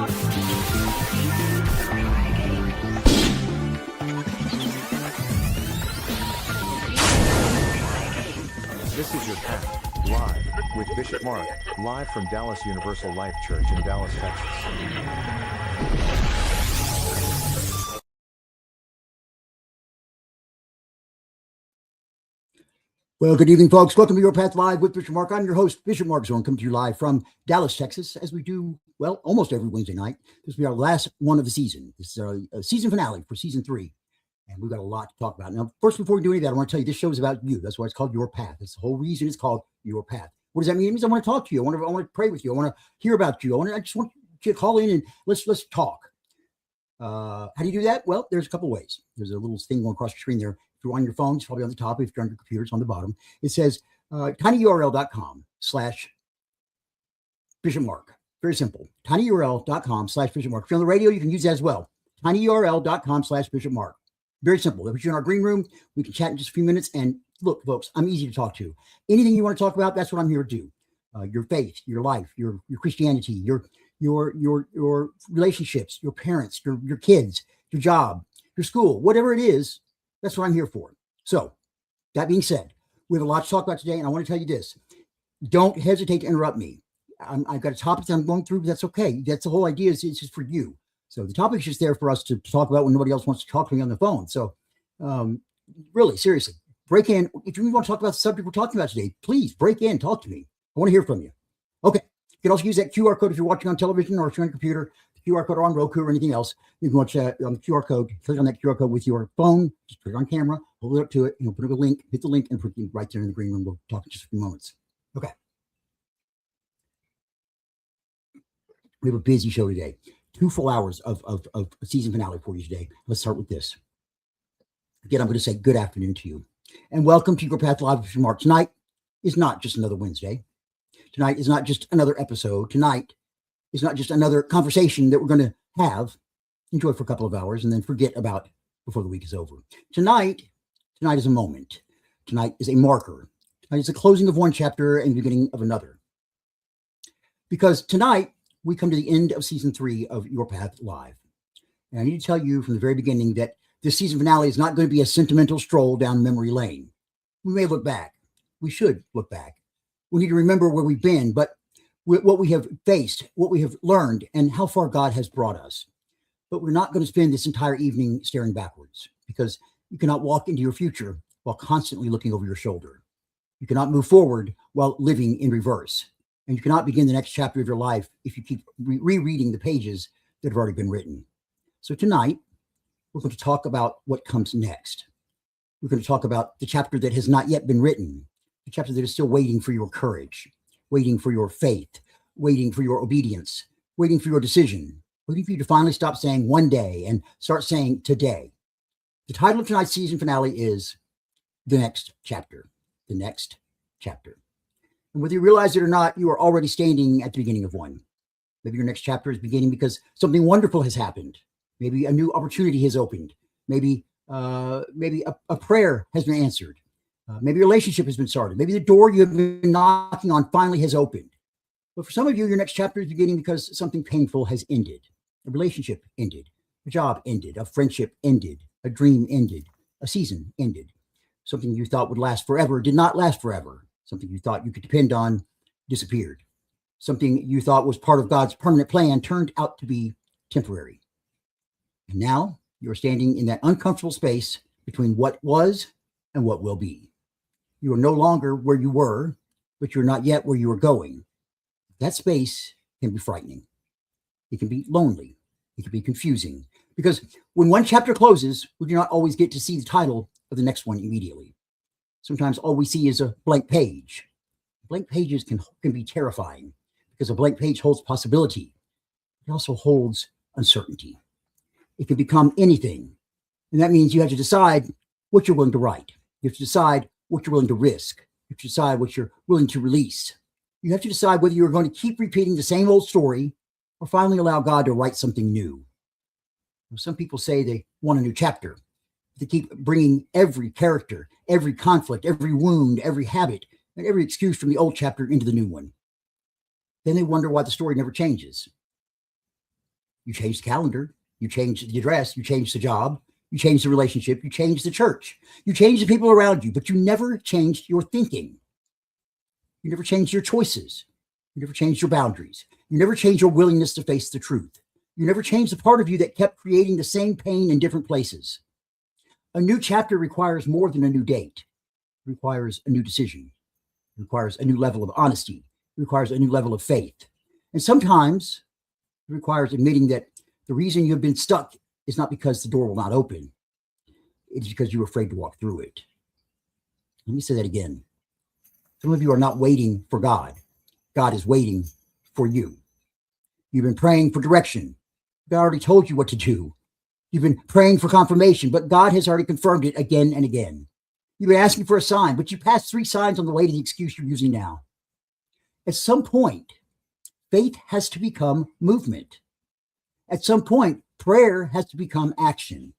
This is Your Path, live, with Bishop Mark, live from Dallas Universal Life Church in Dallas, Texas. Well, good evening, folks. Welcome to Your Path Live with Bishop Mark. I'm your host, Bishop Mark Zone, coming to you live from Dallas, Texas, as we do, well, almost every Wednesday night. This will be our last one of the season. This is our season finale for season 3. And we've got a lot to talk about. Now, first, before we do any of that, I want to tell you this show is about you. That's why it's called Your Path. That's the whole reason it's called Your Path. What does that mean? It means I want to talk to you. I want to pray with you. I want to hear about you. I just want you to call in and let's talk. How do you do that? Well, there's a couple ways. There's a little thing going across the screen there. If you're on your phone, it's probably on the top. If you're on your computer, it's on the bottom. It says tinyurl.com/Bishop Mark. Very simple. tinyurl.com/Bishop Mark. If you're on the radio, you can use that as well. tinyurl.com/Bishop Mark. Very simple. If you're in our green room, we can chat in just a few minutes. And look, folks, I'm easy to talk to. Anything you want to talk about, that's what I'm here to do. Your faith, your life, your Christianity, your relationships, your parents, your kids, your job, your school, whatever it is, that's what I'm here for. So that being said, we have a lot to talk about today. And I want to tell you this. Don't hesitate to interrupt me. I've got a topic that I'm going through, but that's okay. That's the whole idea. It's just for you. So the topic is just there for us to talk about when nobody else wants to talk to me on the phone. So really, seriously, break in. If you want to talk about the subject we're talking about today, please break in, talk to me. I want to hear from you. Okay. You can also use that QR code if you're watching on television or if you're on your computer, the QR code or on Roku or anything else. You can watch that on the QR code, click on that QR code with your phone, just put it on camera, hold it up to it, and put up a link, hit the link, and put it right there in the green room. We'll talk in just a few moments. Okay. We have a busy show today. 2 full hours of season finale for you today. Let's start with this. Again, I'm going to say good afternoon to you. And welcome to Your Path Live with Mark. Tonight is not just another Wednesday. Tonight is not just another episode. Tonight is not just another conversation that we're going to have, enjoy for a couple of hours, and then forget about before the week is over. Tonight is a moment. Tonight is a marker. Tonight is the closing of one chapter and the beginning of another. Because tonight, we come to the end of season 3 of Your Path Live. And I need to tell you from the very beginning that this season finale is not going to be a sentimental stroll down memory lane. We may look back. We should look back. We need to remember where we've been, but what we have faced, what we have learned, and how far God has brought us. But we're not going to spend this entire evening staring backwards, because you cannot walk into your future while constantly looking over your shoulder. You cannot move forward while living in reverse. And you cannot begin the next chapter of your life if you keep rereading the pages that have already been written. So tonight, we're going to talk about what comes next. We're going to talk about the chapter that has not yet been written, the chapter that is still waiting for your courage, waiting for your faith, waiting for your obedience, waiting for your decision, waiting for you to finally stop saying one day and start saying today. The title of tonight's season finale is The Next Chapter. The Next Chapter. And whether you realize it or not, you are already standing at the beginning of one. Maybe your next chapter is beginning because something wonderful has happened. Maybe a new opportunity has opened. Maybe a prayer has been answered. Maybe a relationship has been started. Maybe the door you have been knocking on finally has opened. But for some of you, your next chapter is beginning because something painful has ended. A relationship ended. A job ended. A friendship ended. A dream ended. A season ended. Something you thought would last forever did not last forever. Something you thought you could depend on disappeared. Something you thought was part of God's permanent plan turned out to be temporary. And now you're standing in that uncomfortable space between what was and what will be. You are no longer where you were, but you're not yet where you are going. That space can be frightening. It can be lonely. It can be confusing. Because when one chapter closes, we do not always get to see the title of the next one immediately. Sometimes all we see is a blank page. Blank pages can be terrifying because a blank page holds possibility. It also holds uncertainty. It can become anything. And that means you have to decide what you're willing to write. You have to decide what you're willing to risk. You have to decide what you're willing to release. You have to decide whether you're going to keep repeating the same old story or finally allow God to write something new. Some people say they want a new chapter. They keep bringing every character, every conflict, every wound, every habit, and every excuse from the old chapter into the new one. Then they wonder why the story never changes. You change the calendar, you change the address, you change the job, you change the relationship, you change the church, you change the people around you, but you never changed your thinking. You never changed your choices. You never changed your boundaries. You never changed your willingness to face the truth. You never changed the part of you that kept creating the same pain in different places. A new chapter requires more than a new date. It requires a new decision. It requires a new level of honesty. It requires a new level of faith. And sometimes it requires admitting that the reason you've been stuck is not because the door will not open. It's because you're afraid to walk through it. Let me say that again. Some of you are not waiting for God. God is waiting for you. You've been praying for direction. God already told you what to do. You've been praying for confirmation, but God has already confirmed it again and again. You've been asking for a sign, but you passed 3 signs on the way to the excuse you're using now. At some point, faith has to become movement. At some point, prayer has to become action.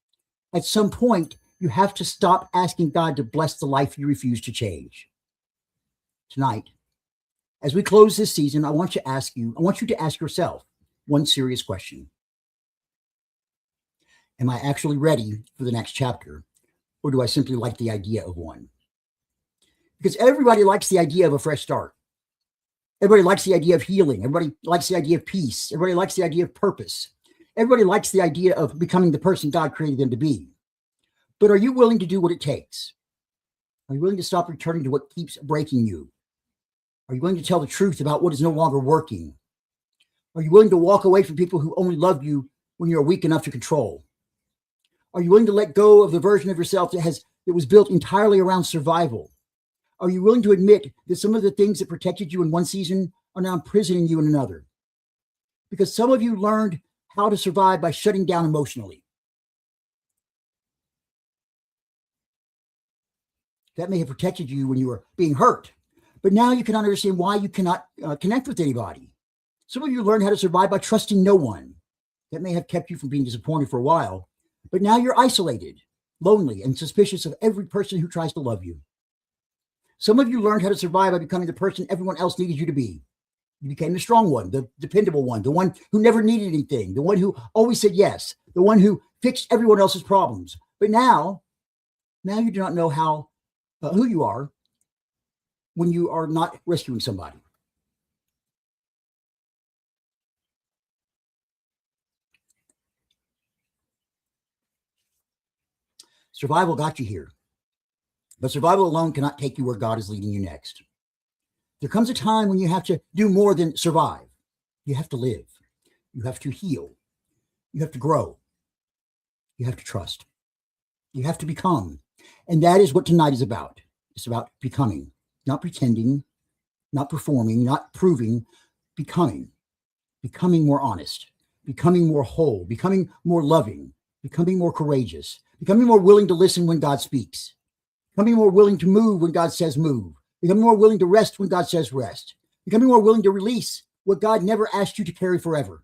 At some point, you have to stop asking God to bless the life you refuse to change. Tonight, as we close this season, I want you to ask yourself one serious question. Am I actually ready for the next chapter, or do I simply like the idea of one? Because everybody likes the idea of a fresh start. Everybody likes the idea of healing. Everybody likes the idea of peace. Everybody likes the idea of purpose. Everybody likes the idea of becoming the person God created them to be. But are you willing to do what it takes? Are you willing to stop returning to what keeps breaking you? Are you willing to tell the truth about what is no longer working? Are you willing to walk away from people who only love you when you're weak enough to control? Are you willing to let go of the version of yourself that was built entirely around survival? Are you willing to admit that some of the things that protected you in one season are now imprisoning you in another? Because some of you learned how to survive by shutting down emotionally. That may have protected you when you were being hurt, but now you cannot understand why you cannot connect with anybody. Some of you learned how to survive by trusting no one. That may have kept you from being disappointed for a while, but now you're isolated, lonely, and suspicious of every person who tries to love you. Some of you learned how to survive by becoming the person everyone else needed you to be. You became the strong one, the dependable one, the one who never needed anything, the one who always said yes, the one who fixed everyone else's problems. But now you do not know who you are when you are not rescuing somebody. Survival got you here, but survival alone cannot take you where God is leading you next. There comes a time when you have to do more than survive. You have to live. You have to heal. You have to grow. You have to trust. You have to become. And that is what tonight is about. It's about becoming, not pretending, not performing, not proving, becoming more honest, becoming more whole, becoming more loving, becoming more courageous, becoming more willing to listen when God speaks, becoming more willing to move when God says move, becoming more willing to rest when God says rest, becoming more willing to release what God never asked you to carry forever.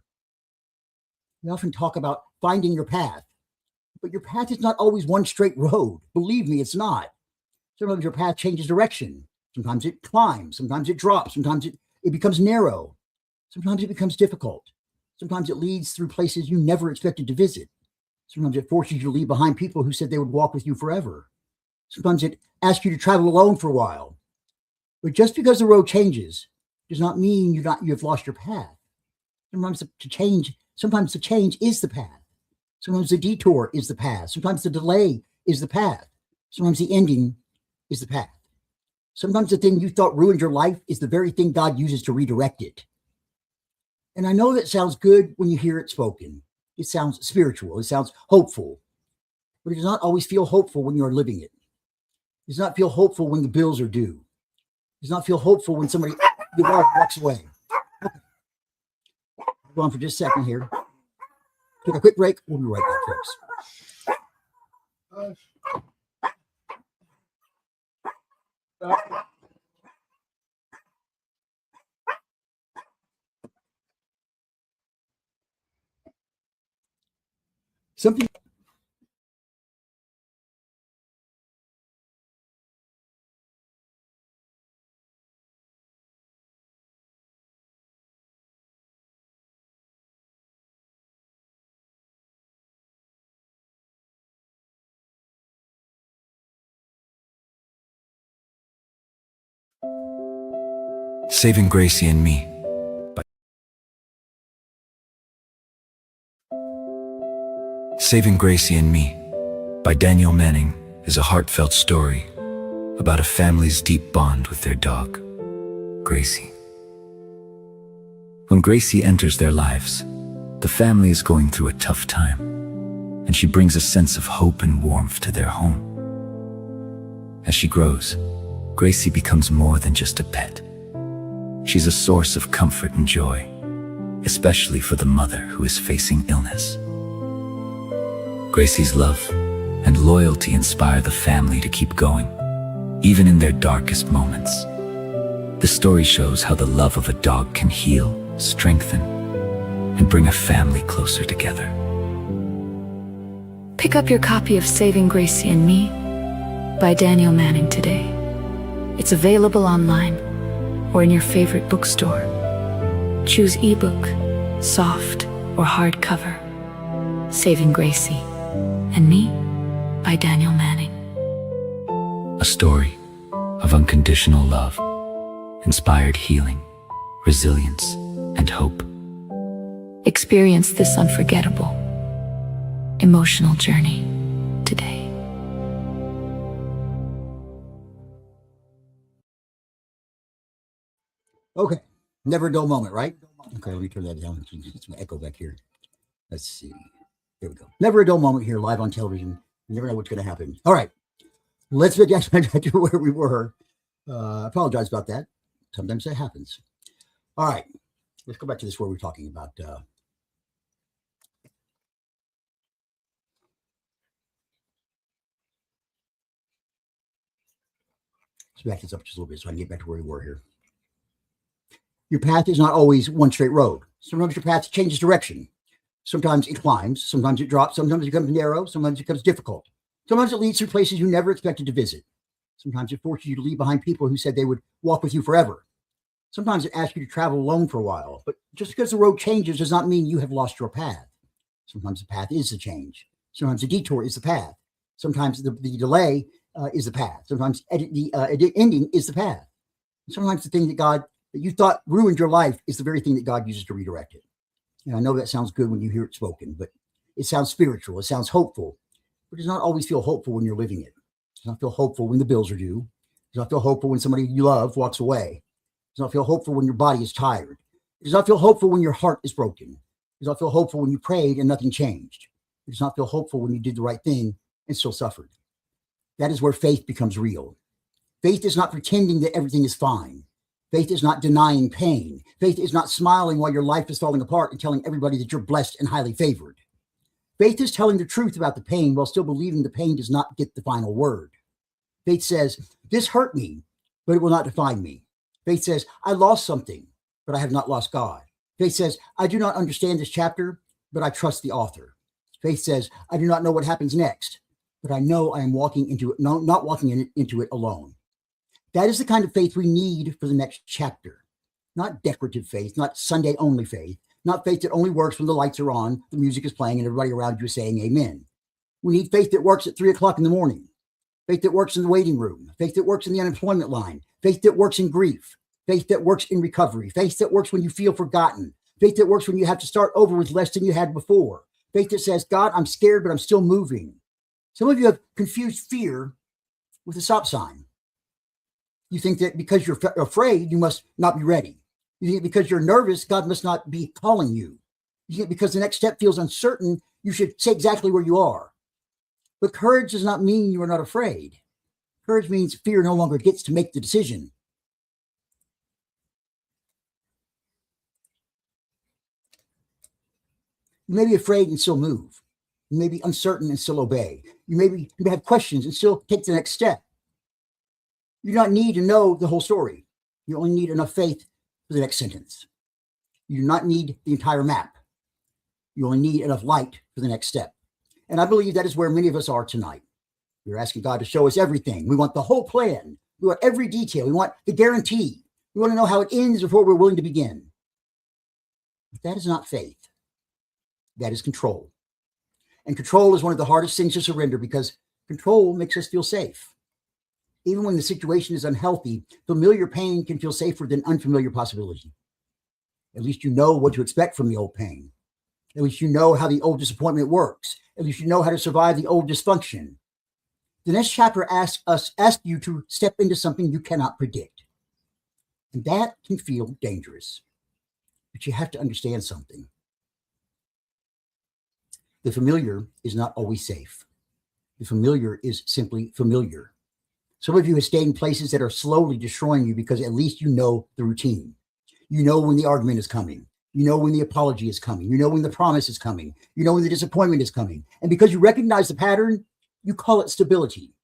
We often talk about finding your path, but your path is not always one straight road. Believe me, it's not. Sometimes your path changes direction. Sometimes it climbs. Sometimes it drops. Sometimes it becomes narrow. Sometimes it becomes difficult. Sometimes it leads through places you never expected to visit. Sometimes it forces you to leave behind people who said they would walk with you forever. Sometimes it asks you to travel alone for a while. But just because the road changes does not mean you have lost your path. Sometimes the change is the path. Sometimes the detour is the path. Sometimes the delay is the path. Sometimes the ending is the path. Sometimes the thing you thought ruined your life is the very thing God uses to redirect it. And I know that sounds good when you hear it spoken. It sounds spiritual. It sounds hopeful. But it does not always feel hopeful when you're living it. It does not feel hopeful when the bills are due. It does not feel hopeful when somebody walks away. Okay. Hold on for just a second here. Take a quick break. We'll be right back, folks. Something Saving Gracie and Me by Saving Gracie and Me by Daniel Manning is a heartfelt story about a family's deep bond with their dog, Gracie. When Gracie enters their lives, the family is going through a tough time, and she brings a sense of hope and warmth to their home. As she grows, Gracie becomes more than just a pet. She's a source of comfort and joy, especially for the mother who is facing illness. Gracie's love and loyalty inspire the family to keep going, even in their darkest moments. The story shows how the love of a dog can heal, strengthen, and bring a family closer together. Pick up your copy of Saving Gracie and Me by Daniel Manning today. It's available online or in your favorite bookstore. Choose ebook, soft, or hardcover. Saving Gracie and Me by Daniel Manning. A story of unconditional love, inspired healing, resilience, and hope. Experience this unforgettable, emotional journey today. Okay. Never a dull moment, right? Okay, let me turn that down. It's an echo back here. Let's see. There we go. Never a dull moment here, live on television. You never know what's going to happen. All right. Let's get back to where we were. I apologize about that. Sometimes that happens. All right. Let's go back to this where we're talking about. Let's back this up just a little bit so I can get back to where we were here. Your path is not always one straight road. Sometimes your path changes direction. Sometimes it climbs. Sometimes it drops. Sometimes it becomes narrow. Sometimes it becomes difficult. Sometimes it leads to places you never expected to visit. Sometimes it forces you to leave behind people who said they would walk with you forever. Sometimes it asks you to travel alone for a while. But just because the road changes does not mean you have lost your path. Sometimes the path is the change. Sometimes the detour is the path. Sometimes the delay is the path. Sometimes the ending is the path. Sometimes the thing that you thought ruined your life is the very thing that God uses to redirect it. And I know that sounds good when you hear it spoken, but it sounds spiritual. It sounds hopeful, but it does not always feel hopeful when you're living it. It does not feel hopeful when the bills are due. It does not feel hopeful when somebody you love walks away. It does not feel hopeful when your body is tired. It does not feel hopeful when your heart is broken. It does not feel hopeful when you prayed and nothing changed. It does not feel hopeful when you did the right thing and still suffered. That is where faith becomes real. Faith is not pretending that everything is fine. Faith is not denying pain. Faith is not smiling while your life is falling apart and telling everybody that you're blessed and highly favored. Faith is telling the truth about the pain while still believing the pain does not get the final word. Faith says, this hurt me, but it will not define me. Faith says, I lost something, but I have not lost God. Faith says, I do not understand this chapter, but I trust the author. Faith says, I do not know what happens next, but I know I am walking into it, not walking into it alone. That is the kind of faith we need for the next chapter. Not decorative faith, not Sunday only faith, not faith that only works when the lights are on, the music is playing, and everybody around you is saying amen. We need faith that works at 3:00 in the morning, faith that works in the waiting room, faith that works in the unemployment line, faith that works in grief, faith that works in recovery, faith that works when you feel forgotten, faith that works when you have to start over with less than you had before, faith that says, God, I'm scared, but I'm still moving. Some of you have confused fear with a stop sign. You think that because you're afraid, you must not be ready. You think because you're nervous, God must not be calling you. You think because the next step feels uncertain, you should say exactly where you are. But courage does not mean you are not afraid. Courage means fear no longer gets to make the decision. You may be afraid and still move. You may be uncertain and still obey. You may have questions and still take the next step. You do not need to know the whole story. You only need enough faith for the next sentence. You do not need the entire map. You only need enough light for the next step. And I believe that is where many of us are tonight. We're asking God to show us everything. We want the whole plan. We want every detail. We want the guarantee. We want to know how it ends before we're willing to begin. But that is not faith. That is control. And control is one of the hardest things to surrender because control makes us feel safe. Even when the situation is unhealthy, familiar pain can feel safer than unfamiliar possibility. At least you know what to expect from the old pain. At least you know how the old disappointment works. At least you know how to survive the old dysfunction. The next chapter asks you to step into something you cannot predict. And that can feel dangerous. But you have to understand something. The familiar is not always safe. The familiar is simply familiar. Some of you have stayed in places that are slowly destroying you because at least you know the routine. You know when the argument is coming. You know when the apology is coming. You know when the promise is coming. You know when the disappointment is coming. And because you recognize the pattern, you call it stability.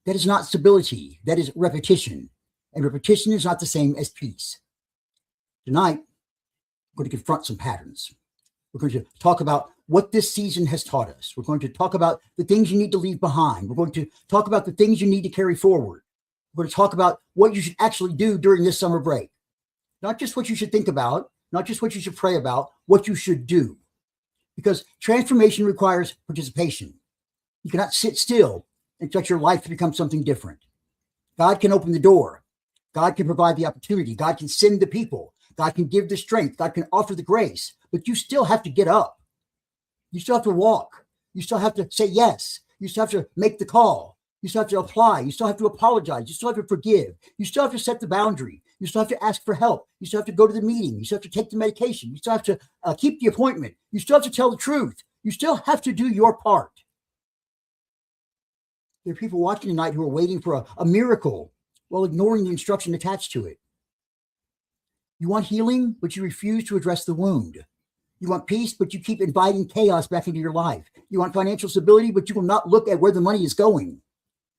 That is not stability. That is repetition. And repetition is not the same as peace. Tonight, we're going to confront some patterns. We're going to talk about what this season has taught us. We're going to talk about the things you need to leave behind. We're going to talk about the things you need to carry forward. We're going to talk about what you should actually do during this summer break. Not just what you should think about, not just what you should pray about, what you should do. Because transformation requires participation. You cannot sit still and expect your life to become something different. God can open the door. God can provide the opportunity. God can send the people. God can give the strength. God can offer the grace. But you still have to get up. You still have to walk. You still have to say yes. You still have to make the call. You still have to apply. You still have to apologize. You still have to forgive. You still have to set the boundary. You still have to ask for help. You still have to go to the meeting. You still have to take the medication. You still have to keep the appointment. You still have to tell the truth. You still have to do your part. There are people watching tonight who are waiting for a miracle while ignoring the instruction attached to it. You want healing, but you refuse to address the wound. You want peace, but you keep inviting chaos back into your life. You want financial stability, but you will not look at where the money is going.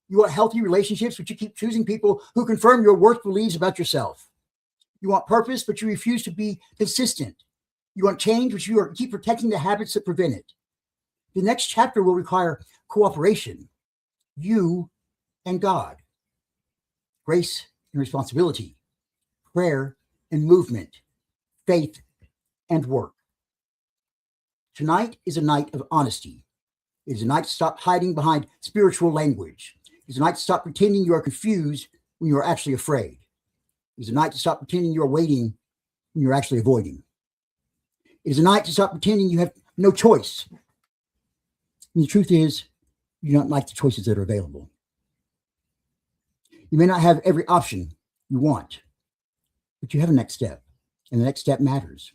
You want healthy relationships, but you keep choosing people who confirm your worst beliefs about yourself. You want purpose, but you refuse to be consistent. You want change, but you keep protecting the habits that prevent it. The next chapter will require cooperation, you and God, grace and responsibility, prayer and movement, faith and work. Tonight is a night of honesty. It is a night to stop hiding behind spiritual language. It is a night to stop pretending you are confused when you are actually afraid. It is a night to stop pretending you are waiting when you're actually avoiding. It is a night to stop pretending you have no choice. And the truth is, you don't like the choices that are available. You may not have every option you want, but you have a next step, and the next step matters.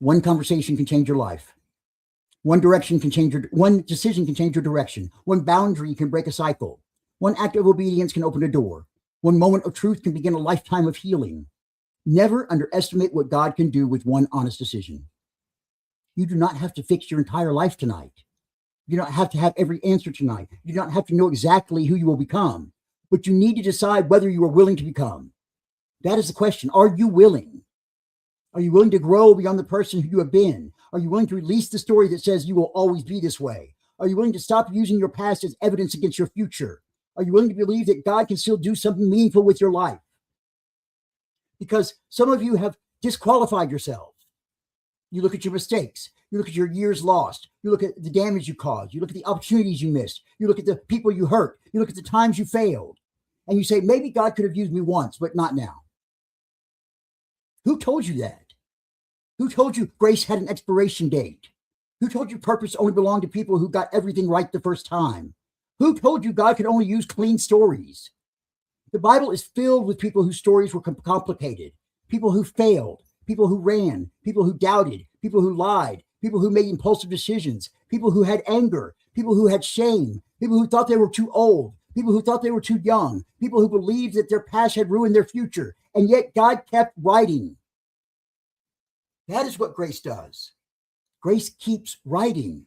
One conversation can change your life. One decision can change your direction. One boundary can break a cycle. One act of obedience can open a door. One moment of truth can begin a lifetime of healing. Never underestimate what God can do with one honest decision. You do not have to fix your entire life tonight. You don't have to have every answer tonight. You don't have to know exactly who you will become, but you need to decide whether you are willing to become. That is the question. Are you willing? Are you willing to grow beyond the person who you have been? Are you willing to release the story that says you will always be this way? Are you willing to stop using your past as evidence against your future? Are you willing to believe that God can still do something meaningful with your life? Because some of you have disqualified yourselves. You look at your mistakes. You look at your years lost. You look at the damage you caused. You look at the opportunities you missed. You look at the people you hurt. You look at the times you failed. And you say, maybe God could have used me once, but not now. Who told you that? Who told you grace had an expiration date? Who told you purpose only belonged to people who got everything right the first time? Who told you God could only use clean stories? The Bible is filled with people whose stories were complicated, people who failed, people who ran, people who doubted, people who lied, people who made impulsive decisions, people who had anger, people who had shame, people who thought they were too old, people who thought they were too young, people who believed that their past had ruined their future, and yet God kept writing. That is what grace does. Grace keeps writing.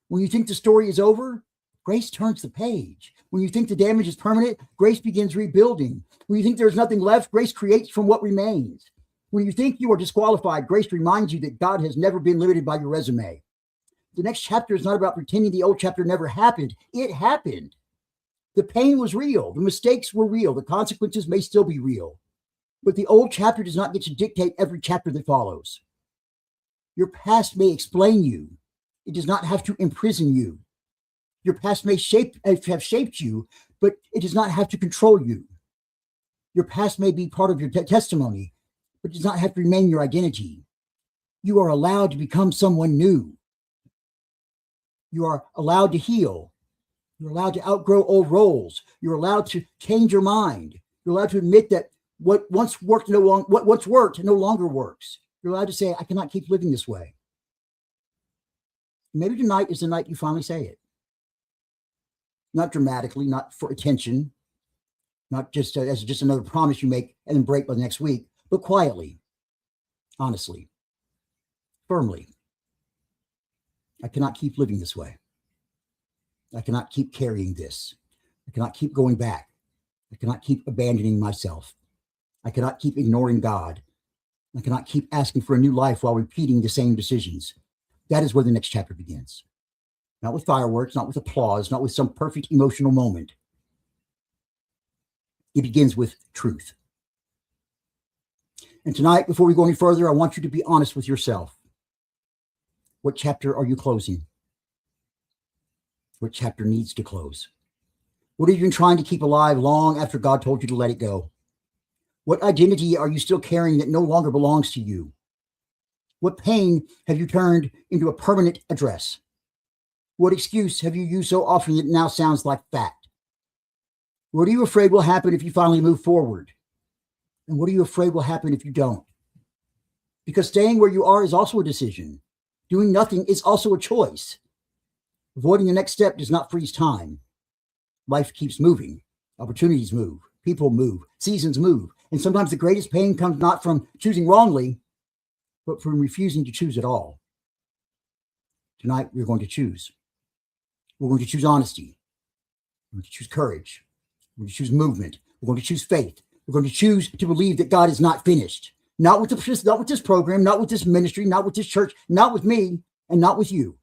When you think the story is over, grace turns the page. When you think the damage is permanent, grace begins rebuilding. When you think there's nothing left, grace creates from what remains. When you think you are disqualified, grace reminds you that God has never been limited by your resume. The next chapter is not about pretending the old chapter never happened. It happened. The pain was real. The mistakes were real. The consequences may still be real. But the old chapter does not get to dictate every chapter that follows. Your past may explain you. It does not have to imprison you. Your past may have shaped you, but it does not have to control you. Your past may be part of your testimony, but it does not have to remain your identity. You are allowed to become someone new. You are allowed to heal. You're allowed to outgrow old roles. You're allowed to change your mind. You're allowed to admit that what once worked no longer works. You're allowed to say, I cannot keep living this way. Maybe tonight is the night you finally say it. Not dramatically, not for attention, not just as just another promise you make and then break by the next week, but quietly, honestly, firmly. I cannot keep living this way. I cannot keep carrying this. I cannot keep going back. I cannot keep abandoning myself. I cannot keep ignoring God. I cannot keep asking for a new life while repeating the same decisions. That is where the next chapter begins. Not with fireworks, not with applause, not with some perfect emotional moment. It begins with truth. And tonight, before we go any further, I want you to be honest with yourself. What chapter are you closing? What chapter needs to close? What have you been trying to keep alive long after God told you to let it go? What identity are you still carrying that no longer belongs to you? What pain have you turned into a permanent address? What excuse have you used so often that it now sounds like fact? What are you afraid will happen if you finally move forward? And what are you afraid will happen if you don't? Because staying where you are is also a decision. Doing nothing is also a choice. Avoiding the next step does not freeze time. Life keeps moving. Opportunities move. People move. Seasons move. And sometimes the greatest pain comes not from choosing wrongly, but from refusing to choose at all. Tonight, we're going to choose. We're going to choose honesty. We're going to choose courage. We're going to choose movement. We're going to choose faith. We're going to choose to believe that God is not finished. Not with this program, not with this ministry, not with this church, not with me, and not with you.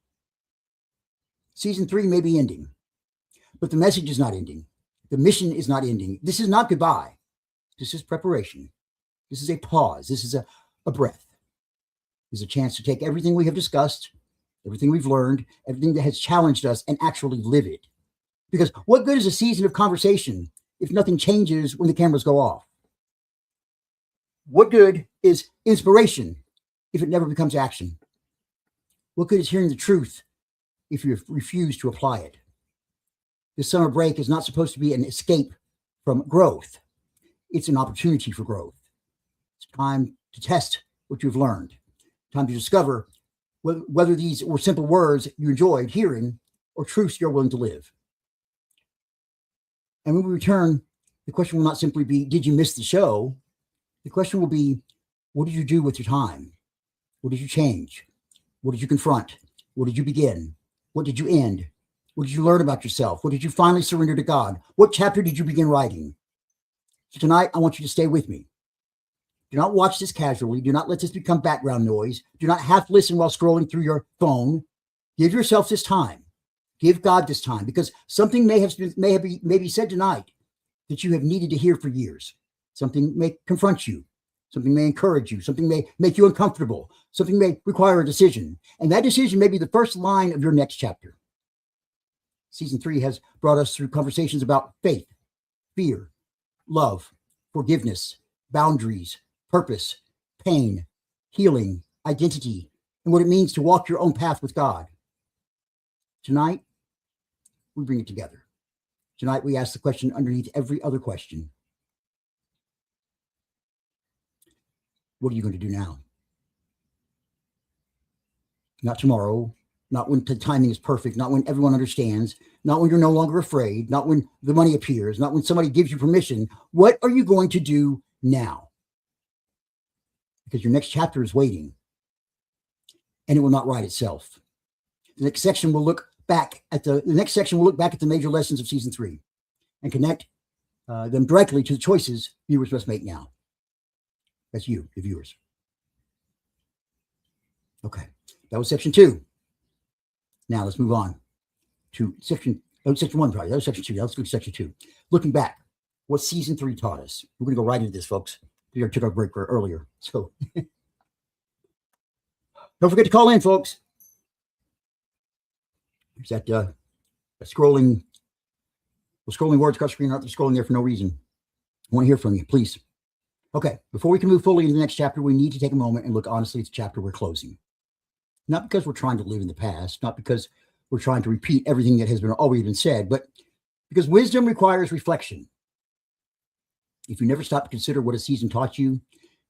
Season 3 may be ending, but the message is not ending. The mission is not ending. This is not goodbye. This is preparation. This is a pause. This is a breath. This is a chance to take everything we have discussed, everything we've learned, everything that has challenged us, and actually live it. Because what good is a season of conversation if nothing changes when the cameras go off? What good is inspiration if it never becomes action? What good is hearing the truth if you refuse to apply it? This summer break is not supposed to be an escape from growth. It's an opportunity for growth. It's time to test what you've learned. Time to discover whether these were simple words you enjoyed hearing or truths you're willing to live. And when we return, the question will not simply be, did you miss the show? The question will be, what did you do with your time? What did you change? What did you confront? What did you begin? What did you end? What did you learn about yourself? What did you finally surrender to God? What chapter did you begin writing? So tonight, I want you to stay with me. Do not watch this casually. Do not let this become background noise. Do not half listen while scrolling through your phone. Give yourself this time. Give God this time, because something may be said tonight that you have needed to hear for years. Something may confront you. Something may encourage you. Something may make you uncomfortable. Something may require a decision. And that decision may be the first line of your next chapter. Season 3 has brought us through conversations about faith, fear, love, forgiveness, boundaries, purpose, pain, healing, identity, and what it means to walk your own path with God. Tonight, we bring it together. Tonight, we ask the question underneath every other question. What are you going to do now? Not tomorrow, not when the timing is perfect, not when everyone understands, not when you're no longer afraid, not when the money appears, not when somebody gives you permission. What are you going to do now? Because your next chapter is waiting, and it will not write itself. The next section will look back at the major lessons of season 3 and connect them directly to the choices viewers must make now. That's you, the viewers. Okay, that was section 2. Now let's move on to section 1, probably. That was section 2. Now let's go to section 2. Looking back, what season 3 taught us. We're going to go right into this, folks. We took our break earlier. So don't forget to call in, folks. There's that scrolling scrolling words across the screen aren't scrolling there for no reason. I want to hear from you, please. Okay, before we can move fully into the next chapter, we need to take a moment and look honestly at the chapter we're closing. Not because we're trying to live in the past, not because we're trying to repeat everything that has been already been said, but because wisdom requires reflection. If you never stop to consider what a season taught you,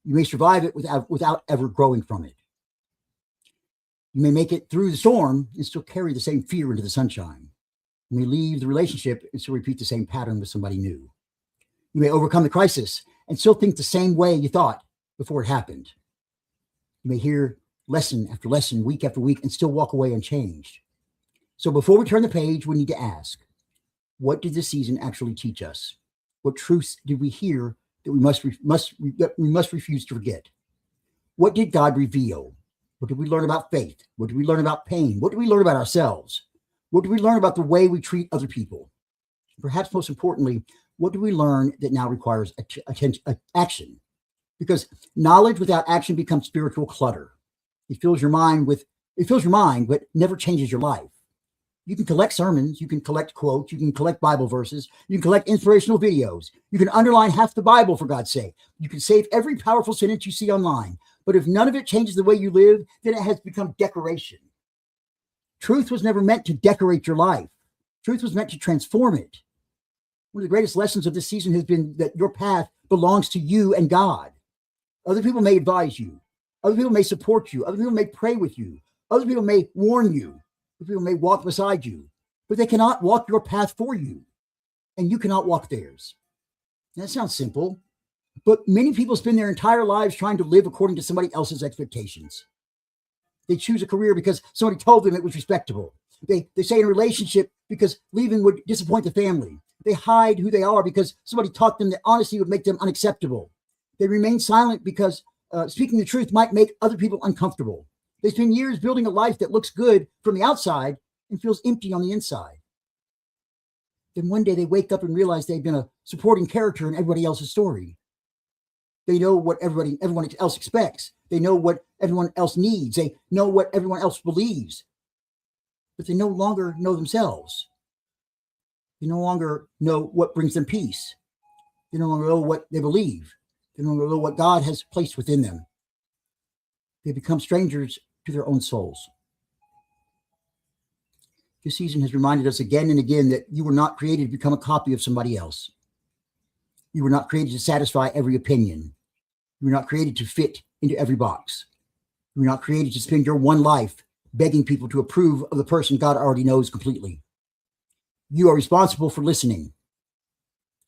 you may survive it without ever growing from it. You may make it through the storm and still carry the same fear into the sunshine. You may leave the relationship and still repeat the same pattern with somebody new. You may overcome the crisis and still think the same way you thought before it happened. You may hear lesson after lesson, week after week, and still walk away unchanged. So before we turn the page, we need to ask, what did this season actually teach us? What truths did we hear that we must refuse to forget? What did God reveal? What did we learn about faith? What did we learn about pain? What did we learn about ourselves? What did we learn about the way we treat other people? Perhaps most importantly, what do we learn that now requires action? Because knowledge without action becomes spiritual clutter. It fills your mind, but never changes your life. You can collect sermons, you can collect quotes, you can collect Bible verses, you can collect inspirational videos, you can underline half the Bible, for God's sake. You can save every powerful sentence you see online. But if none of it changes the way you live, then it has become decoration. Truth was never meant to decorate your life. Truth was meant to transform it. One of the greatest lessons of this season has been that your path belongs to you and God. Other people may advise you. Other people may support you. Other people may pray with you. Other people may warn you. Other people may walk beside you. But they cannot walk your path for you. And you cannot walk theirs. That sounds simple. But many people spend their entire lives trying to live according to somebody else's expectations. They choose a career because somebody told them it was respectable. They stay in a relationship because leaving would disappoint the family. They hide who they are because somebody taught them that honesty would make them unacceptable. They remain silent because speaking the truth might make other people uncomfortable. They spend years building a life that looks good from the outside and feels empty on the inside. Then one day they wake up and realize they've been a supporting character in everybody else's story. They know what everyone else expects. They know what everyone else needs. They know what everyone else believes. But they no longer know themselves. They no longer know what brings them peace. They no longer know what they believe. They no longer know what God has placed within them. They become strangers to their own souls. This season has reminded us again and again that you were not created to become a copy of somebody else. You were not created to satisfy every opinion. You were not created to fit into every box. You were not created to spend your one life begging people to approve of the person God already knows completely. You are responsible for listening.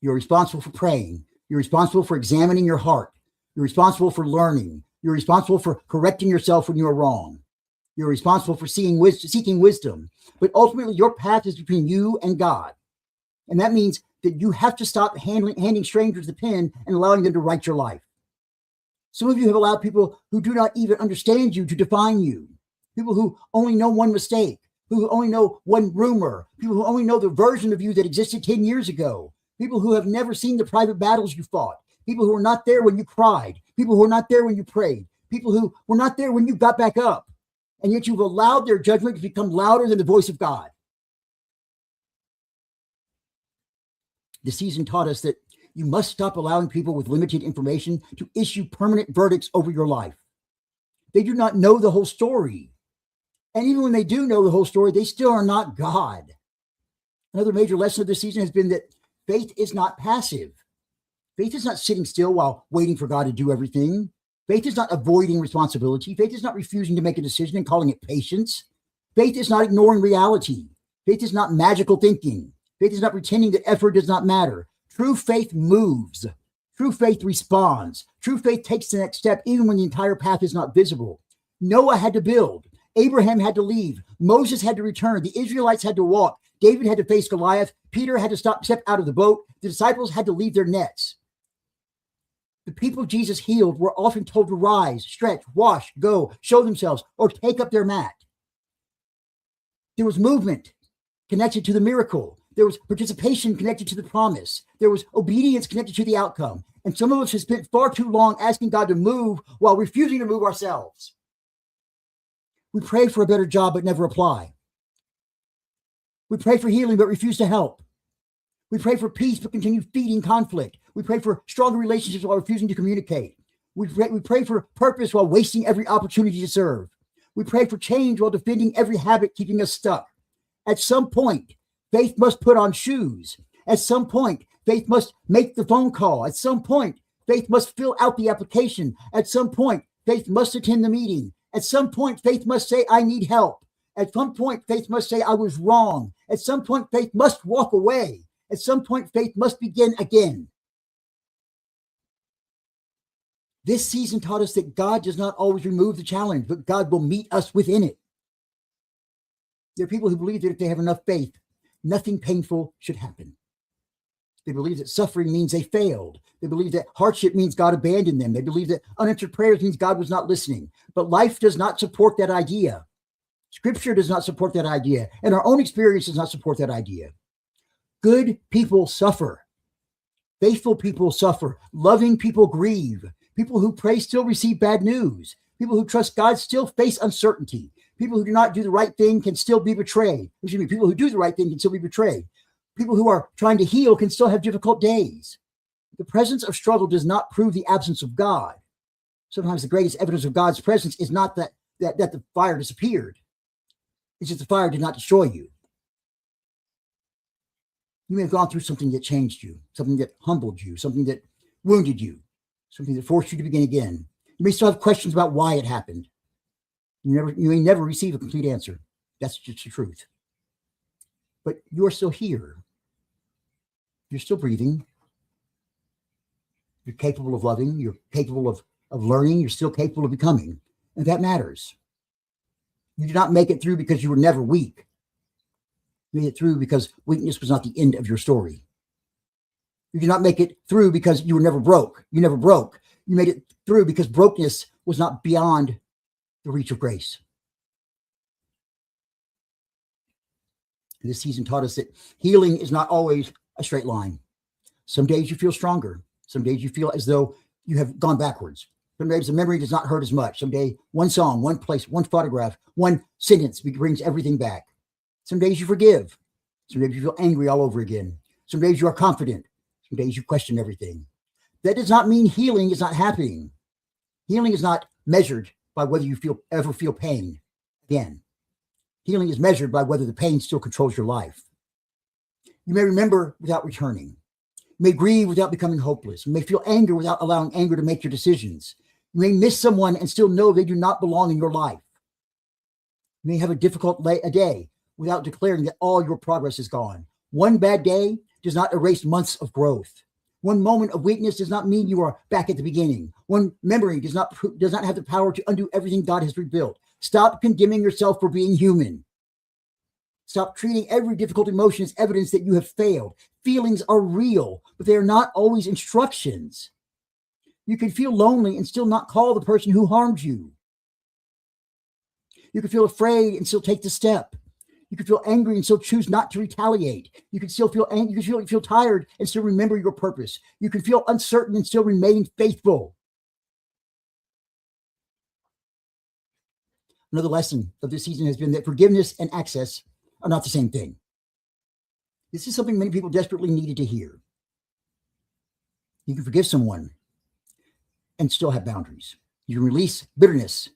You're responsible for praying. You're responsible for examining your heart. You're responsible for learning. You're responsible for correcting yourself when you are wrong. You're responsible for seeking wisdom. But ultimately, your path is between you and God. And that means that you have to stop handing strangers the pen and allowing them to write your life. Some of you have allowed people who do not even understand you to define you. People who only know one mistake, who only know one rumor, people who only know the version of you that existed 10 years ago, people who have never seen the private battles you fought, people who were not there when you cried, people who were not there when you prayed, people who were not there when you got back up. And yet you've allowed their judgment to become louder than the voice of God. The season taught us that you must stop allowing people with limited information to issue permanent verdicts over your life. They do not know the whole story. And even when they do know the whole story, they still are not God. Another major lesson of this season has been that faith is not passive. Faith is not sitting still while waiting for God to do everything. Faith is not avoiding responsibility. Faith is not refusing to make a decision and calling it patience. Faith is not ignoring reality. Faith is not magical thinking. Faith is not pretending that effort does not matter. True faith moves. True faith responds. True faith takes the next step even when the entire path is not visible. Noah had to build. Abraham had to leave. Moses had to return. The Israelites had to walk. David had to face Goliath. Peter had to step out of the boat. The disciples had to leave their nets. The people Jesus healed were often told to rise, stretch, wash, go, show themselves, or take up their mat. There was movement connected to the miracle. There was participation connected to the promise. There was obedience connected to the outcome. And some of us have spent far too long asking God to move while refusing to move ourselves. We pray for a better job but never apply. We pray for healing but refuse to help. We pray for peace but continue feeding conflict. We pray for stronger relationships while refusing to communicate. We pray for purpose while wasting every opportunity to serve. We pray for change while defending every habit keeping us stuck. At some point, faith must put on shoes. At some point, faith must make the phone call. At some point, faith must fill out the application. At some point, faith must attend the meeting. At some point, faith must say, I need help. At some point, faith must say, I was wrong. At some point, faith must walk away. At some point, faith must begin again. This season taught us that God does not always remove the challenge, but God will meet us within it. There are people who believe that if they have enough faith, nothing painful should happen. They believe that suffering means they failed. They believe that hardship means God abandoned them. They believe that unanswered prayers means God was not listening. But life does not support that idea. Scripture does not support that idea. And our own experience does not support that idea. Good people suffer. Faithful people suffer. Loving people grieve. People who pray still receive bad news. People who trust God still face uncertainty. People who do not do the right thing can still be betrayed. People who do the right thing can still be betrayed. People who are trying to heal can still have difficult days. The presence of struggle does not prove the absence of God. Sometimes the greatest evidence of God's presence is not that the fire disappeared. It's just the fire did not destroy you. You may have gone through something that changed you, something that humbled you, something that wounded you, something that forced you to begin again. You may still have questions about why it happened. You may never receive a complete answer. That's just the truth. But you're still here. You're still breathing. You're capable of loving. You're capable of learning. You're still capable of becoming. And that matters. You did not make it through because you were never weak. You made it through because weakness was not the end of your story. You did not make it through because you were never broke. You never broke. You made it through because brokenness was not beyond the reach of grace. And this season taught us that healing is not always a straight line. Some days you feel stronger. Some days you feel as though you have gone backwards. Some days the memory does not hurt as much. Some day, one song, one place, one photograph, one sentence brings everything back. Some days you forgive. Some days you feel angry all over again. Some days you are confident. Some days you question everything. That does not mean healing is not happening. Healing is not measured by whether you ever feel pain again. Healing is measured by whether the pain still controls your life. You may remember without returning. You may grieve without becoming hopeless. You may feel anger without allowing anger to make your decisions. You may miss someone and still know they do not belong in your life. You may have a difficult day without declaring that all your progress is gone. One bad day does not erase months of growth. One moment of weakness does not mean you are back at the beginning. One memory does not have the power to undo everything God has rebuilt. Stop condemning yourself for being human. Stop treating every difficult emotion as evidence that you have failed. Feelings are real, but they are not always instructions. You can feel lonely and still not call the person who harmed you. You can feel afraid and still take the step. You can feel angry and still choose not to retaliate. You can still feel angry. You can feel tired and still remember your purpose. You can feel uncertain and still remain faithful. Another lesson of this season has been that forgiveness and access are not the same thing. This is something many people desperately needed to hear. You can forgive someone and still have boundaries. You can release bitterness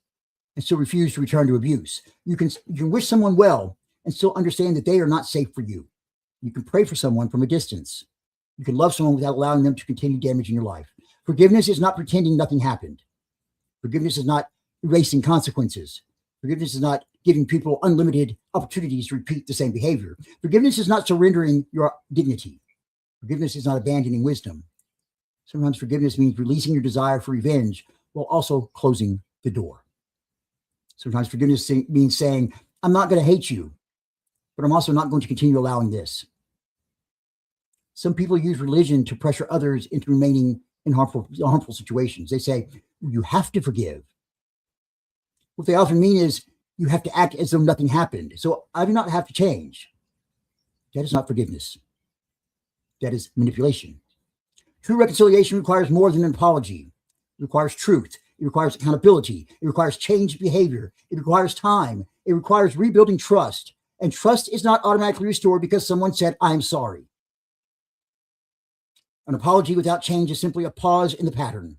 and still refuse to return to abuse. You can wish someone well and still understand that they are not safe for you. You can pray for someone from a distance. You can love someone without allowing them to continue damaging your life. Forgiveness is not pretending nothing happened. Forgiveness is not erasing consequences. Forgiveness is not giving people unlimited opportunities to repeat the same behavior. Forgiveness is not surrendering your dignity. Forgiveness is not abandoning wisdom. Sometimes forgiveness means releasing your desire for revenge while also closing the door. Sometimes forgiveness means saying, I'm not going to hate you, but I'm also not going to continue allowing this. Some people use religion to pressure others into remaining in harmful situations. They say, you have to forgive. What they often mean is, you have to act as though nothing happened. So I do not have to change. That is not forgiveness. That is manipulation. True reconciliation requires more than an apology. It requires truth. It requires accountability. It requires changed behavior. It requires time. It requires rebuilding trust. And trust is not automatically restored because someone said, I'm sorry. An apology without change is simply a pause in the pattern.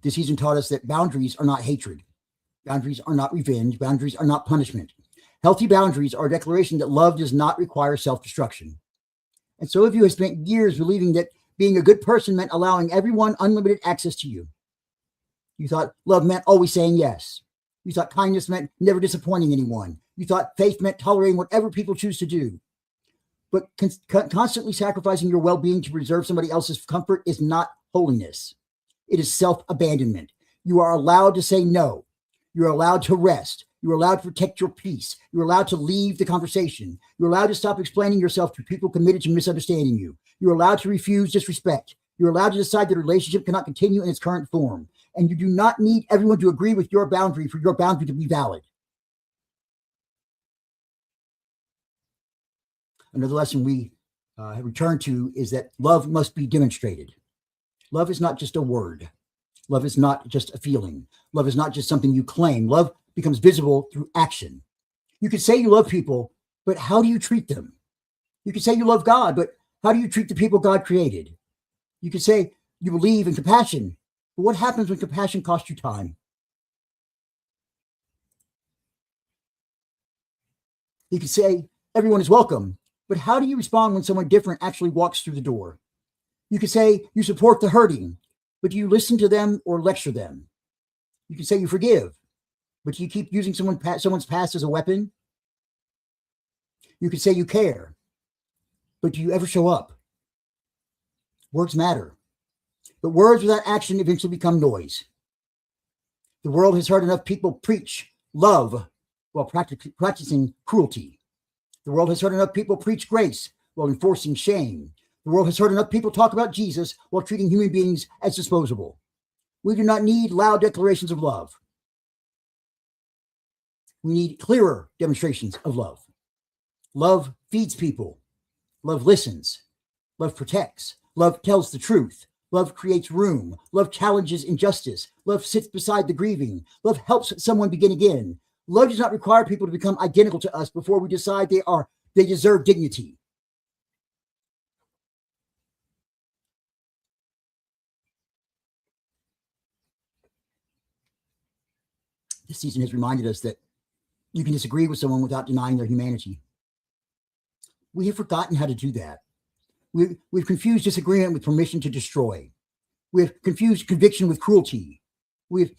This season taught us that boundaries are not hatred. Boundaries are not revenge. Boundaries are not punishment. Healthy boundaries are a declaration that love does not require self-destruction. And some of you have spent years believing that being a good person meant allowing everyone unlimited access to you. You thought love meant always saying yes. You thought kindness meant never disappointing anyone. You thought faith meant tolerating whatever people choose to do. But constantly sacrificing your well-being to preserve somebody else's comfort is not holiness. It is self-abandonment. You are allowed to say no. You're allowed to rest. You're allowed to protect your peace. You're allowed to leave the conversation. You're allowed to stop explaining yourself to people committed to misunderstanding you. You're allowed to refuse disrespect. You're allowed to decide that a relationship cannot continue in its current form. And you do not need everyone to agree with your boundary for your boundary to be valid. Another lesson we have returned to is that love must be demonstrated. Love is not just a word. Love is not just a feeling. Love is not just something you claim. Love becomes visible through action. You can say you love people, but how do you treat them? You can say you love God, but how do you treat the people God created? You can say you believe in compassion, but what happens when compassion costs you time? You can say everyone is welcome, but how do you respond when someone different actually walks through the door? You can say you support the hurting, but do you listen to them or lecture them? You can say you forgive, but do you keep using someone's past as a weapon? You can say you care, but do you ever show up? Words matter, but words without action eventually become noise. The world has heard enough people preach love while practicing cruelty. The world has heard enough people preach grace while enforcing shame. The world has heard enough people talk about Jesus while treating human beings as disposable. We do not need loud declarations of love. We need clearer demonstrations of love. Love feeds people. Love listens. Love protects. Love tells the truth. Love creates room. Love challenges injustice. Love sits beside the grieving. Love helps someone begin again. Love does not require people to become identical to us before we decide they deserve dignity. This season has reminded us that you can disagree with someone without denying their humanity. We have forgotten how to do that. We've confused disagreement with permission to destroy. We've confused conviction with cruelty. We've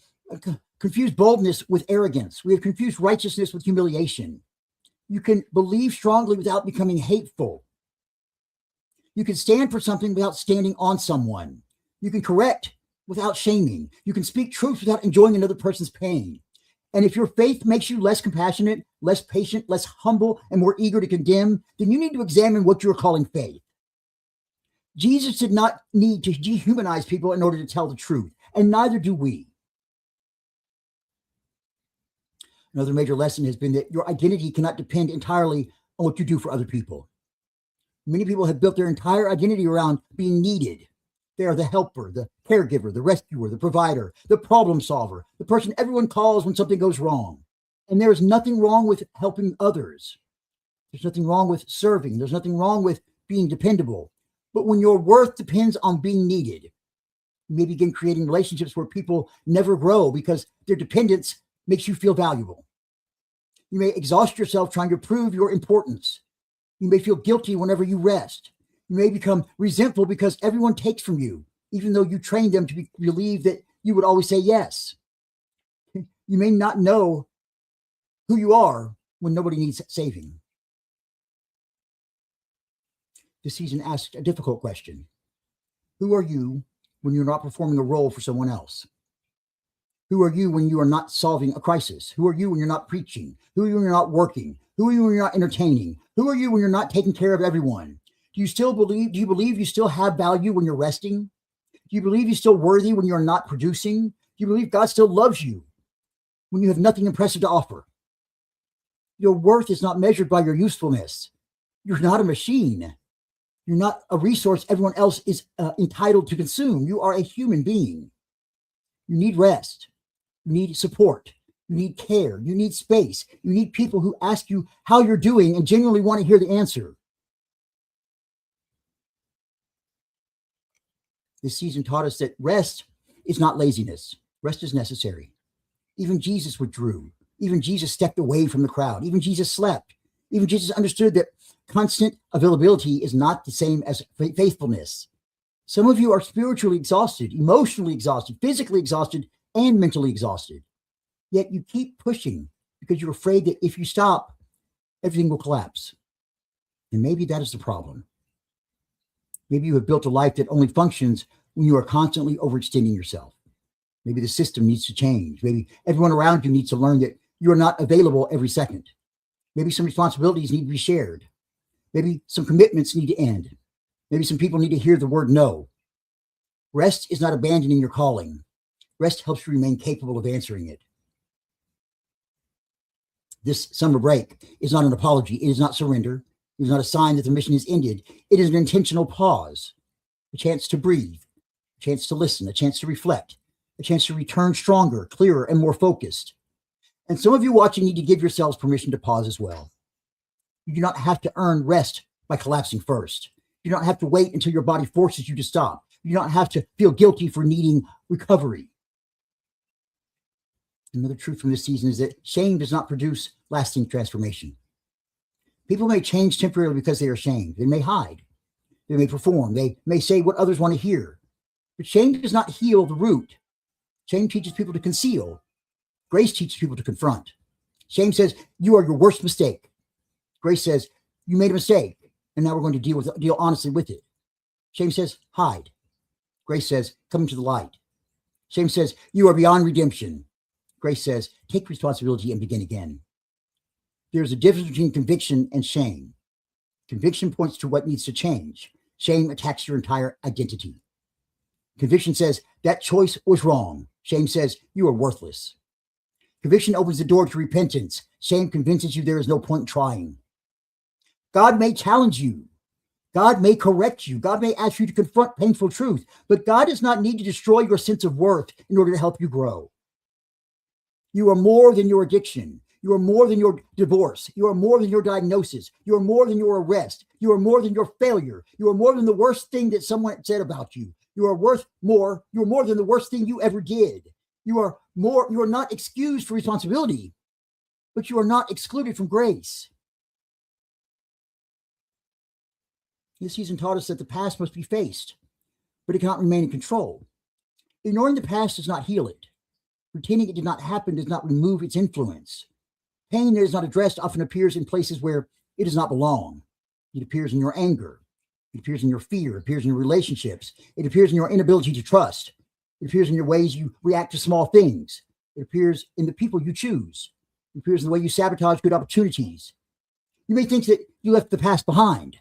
confused boldness with arrogance. We have confused righteousness with humiliation. You can believe strongly without becoming hateful. You can stand for something without standing on someone. You can correct without shaming. You can speak truth without enjoying another person's pain. And if your faith makes you less compassionate, less patient, less humble, and more eager to condemn, then you need to examine what you're calling faith. Jesus did not need to dehumanize people in order to tell the truth, and neither do we. Another major lesson has been that your identity cannot depend entirely on what you do for other people. Many people have built their entire identity around being needed. They are the helper, the caregiver, the rescuer, the provider, the problem solver, the person everyone calls when something goes wrong. And there is nothing wrong with helping others. There's nothing wrong with serving. There's nothing wrong with being dependable. But when your worth depends on being needed, you may begin creating relationships where people never grow because their dependence makes you feel valuable. You may exhaust yourself trying to prove your importance. You may feel guilty whenever you rest. You may become resentful because everyone takes from you, even though you trained them to believe that you would always say yes. You may not know who you are when nobody needs saving. This season asked a difficult question. Who are you when you're not performing a role for someone else? Who are you when you are not solving a crisis? Who are you when you're not preaching? Who are you when you're not working? Who are you when you're not entertaining? Who are you when you're not taking care of everyone? Do you believe you still have value when you're resting? Do you believe you're still worthy when you're not producing? Do you believe God still loves you when you have nothing impressive to offer? Your worth is not measured by your usefulness. You're not a machine. You're not a resource everyone else is entitled to consume. You are a human being. You need rest. You need support. You need care. You need space. You need people who ask you how you're doing and genuinely want to hear the answer. This season taught us that rest is not laziness. Rest is necessary. Even Jesus withdrew. Even Jesus stepped away from the crowd. Even Jesus slept. Even Jesus understood that constant availability is not the same as faithfulness. Some of you are spiritually exhausted, emotionally exhausted, physically exhausted, and mentally exhausted. Yet you keep pushing because you're afraid that if you stop, everything will collapse. And maybe that is the problem. Maybe you have built a life that only functions when you are constantly overextending yourself. Maybe the system needs to change. Maybe everyone around you needs to learn that you are not available every second. Maybe some responsibilities need to be shared. Maybe some commitments need to end. Maybe some people need to hear the word no. Rest is not abandoning your calling. Rest helps you remain capable of answering it. This summer break is not an apology. It is not surrender. It is not a sign that the mission is ended. It is an intentional pause, a chance to breathe, a chance to listen, a chance to reflect, a chance to return stronger, clearer, and more focused. And some of you watching need to give yourselves permission to pause as well. You do not have to earn rest by collapsing first. You don't have to wait until your body forces you to stop. You don't have to feel guilty for needing recovery. Another truth from this season is that shame does not produce lasting transformation. People may change temporarily because they are ashamed. They may hide. They may perform. They may say what others want to hear. But shame does not heal the root. Shame teaches people to conceal. Grace teaches people to confront. Shame says, you are your worst mistake. Grace says, you made a mistake, and now we're going to deal honestly with it. Shame says, hide. Grace says, come into the light. Shame says, you are beyond redemption. Grace says, take responsibility and begin again. There's a difference between conviction and shame. Conviction points to what needs to change. Shame attacks your entire identity. Conviction says, that choice was wrong. Shame says, you are worthless. Conviction opens the door to repentance. Shame convinces you there is no point in trying. God may challenge you. God may correct you. God may ask you to confront painful truth, but God does not need to destroy your sense of worth in order to help you grow. You are more than your addiction. You are more than your divorce. You are more than your diagnosis. You are more than your arrest. You are more than your failure. You are more than the worst thing that someone said about you. You are worth more. You are more than the worst thing you ever did. You are not excused for responsibility, but you are not excluded from grace. This season taught us that the past must be faced, but it cannot remain in control. Ignoring the past does not heal it. Pretending it did not happen does not remove its influence. Pain that is not addressed often appears in places where it does not belong. It appears in your anger. It appears in your fear. It appears in your relationships. It appears in your inability to trust. It appears in your ways you react to small things. It appears in the people you choose. It appears in the way you sabotage good opportunities. You may think that you left the past behind,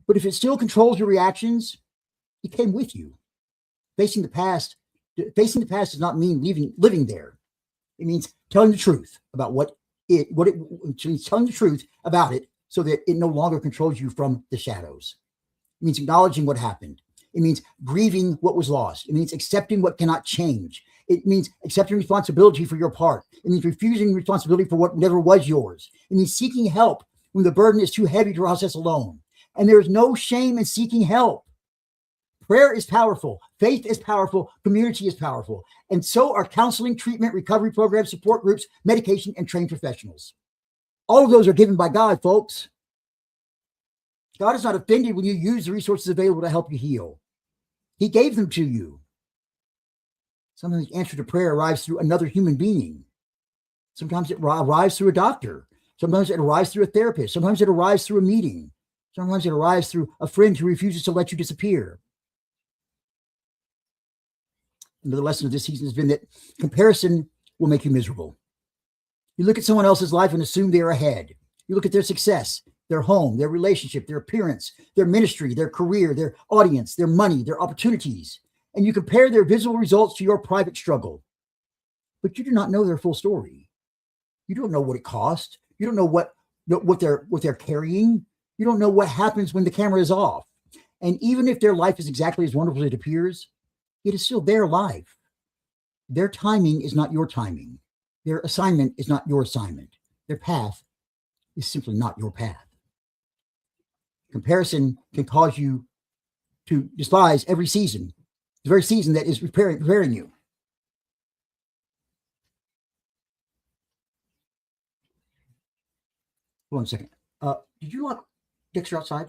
but if it still controls your reactions, it came with you. Facing the past does not mean living there. It means telling the truth about it means telling the truth about it so that it no longer controls you from the shadows. It means acknowledging what happened. It means grieving what was lost. It means accepting what cannot change. It means accepting responsibility for your part. It means refusing responsibility for what never was yours. It means seeking help when the burden is too heavy to process alone. And there is no shame in seeking help. Prayer is powerful. Faith is powerful. Community is powerful. And so are counseling, treatment, recovery programs, support groups, medication, and trained professionals. All of those are given by God, folks. God is not offended when you use the resources available to help you heal. He gave them to you. Sometimes the answer to prayer arrives through another human being. Sometimes it arrives through a doctor. Sometimes it arrives through a therapist. Sometimes it arrives through a meeting. Sometimes it arrives through a friend who refuses to let you disappear. Another lesson of this season has been that comparison will make you miserable. You look at someone else's life and assume they are ahead. You look at their success, their home, their relationship, their appearance, their ministry, their career, their audience, their money, their opportunities, and you compare their visible results to your private struggle. But you do not know their full story. You don't know what it cost. You don't know what they're carrying. You don't know what happens when the camera is off. And even if their life is exactly as wonderful as it appears, it is still their life. Their timing is not your timing. Their assignment is not your assignment. Their path is simply not your path. Comparison can cause you to despise every season The very season that is preparing you. Hold on a second. Did you lock Dexter outside?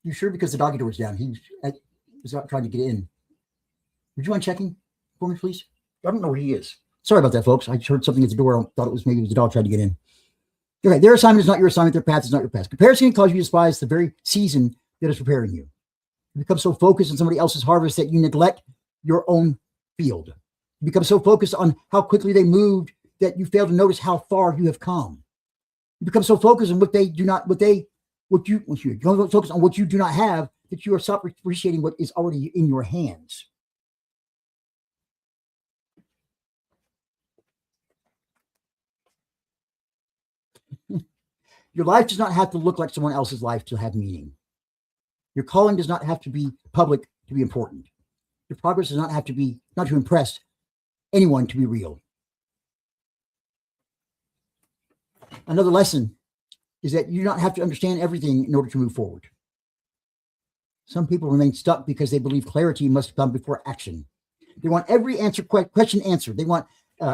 You sure? Because the doggy door was down. He was out trying to get in. Would you mind checking for me, please? I don't know where he is. Sorry about that, folks. I heard something at the door. I thought it was maybe the dog trying to get in. Okay, their assignment is not your assignment. Their path is not your path. Comparison can cause you to despise the very season that is preparing you. You become so focused on somebody else's harvest that you neglect your own field. You become so focused on how quickly they moved that you fail to notice how far you have come. You become so focused on what you focus on what you do not have that you are stop appreciating what is already in your hands. Your life does not have to look like someone else's life to have meaning. Your calling does not have to be public to be important. Your progress does not have to be, not to impress anyone to be real. Another lesson is that you do not have to understand everything in order to move forward. Some people remain stuck because they believe clarity must come before action. They want every question answered. They want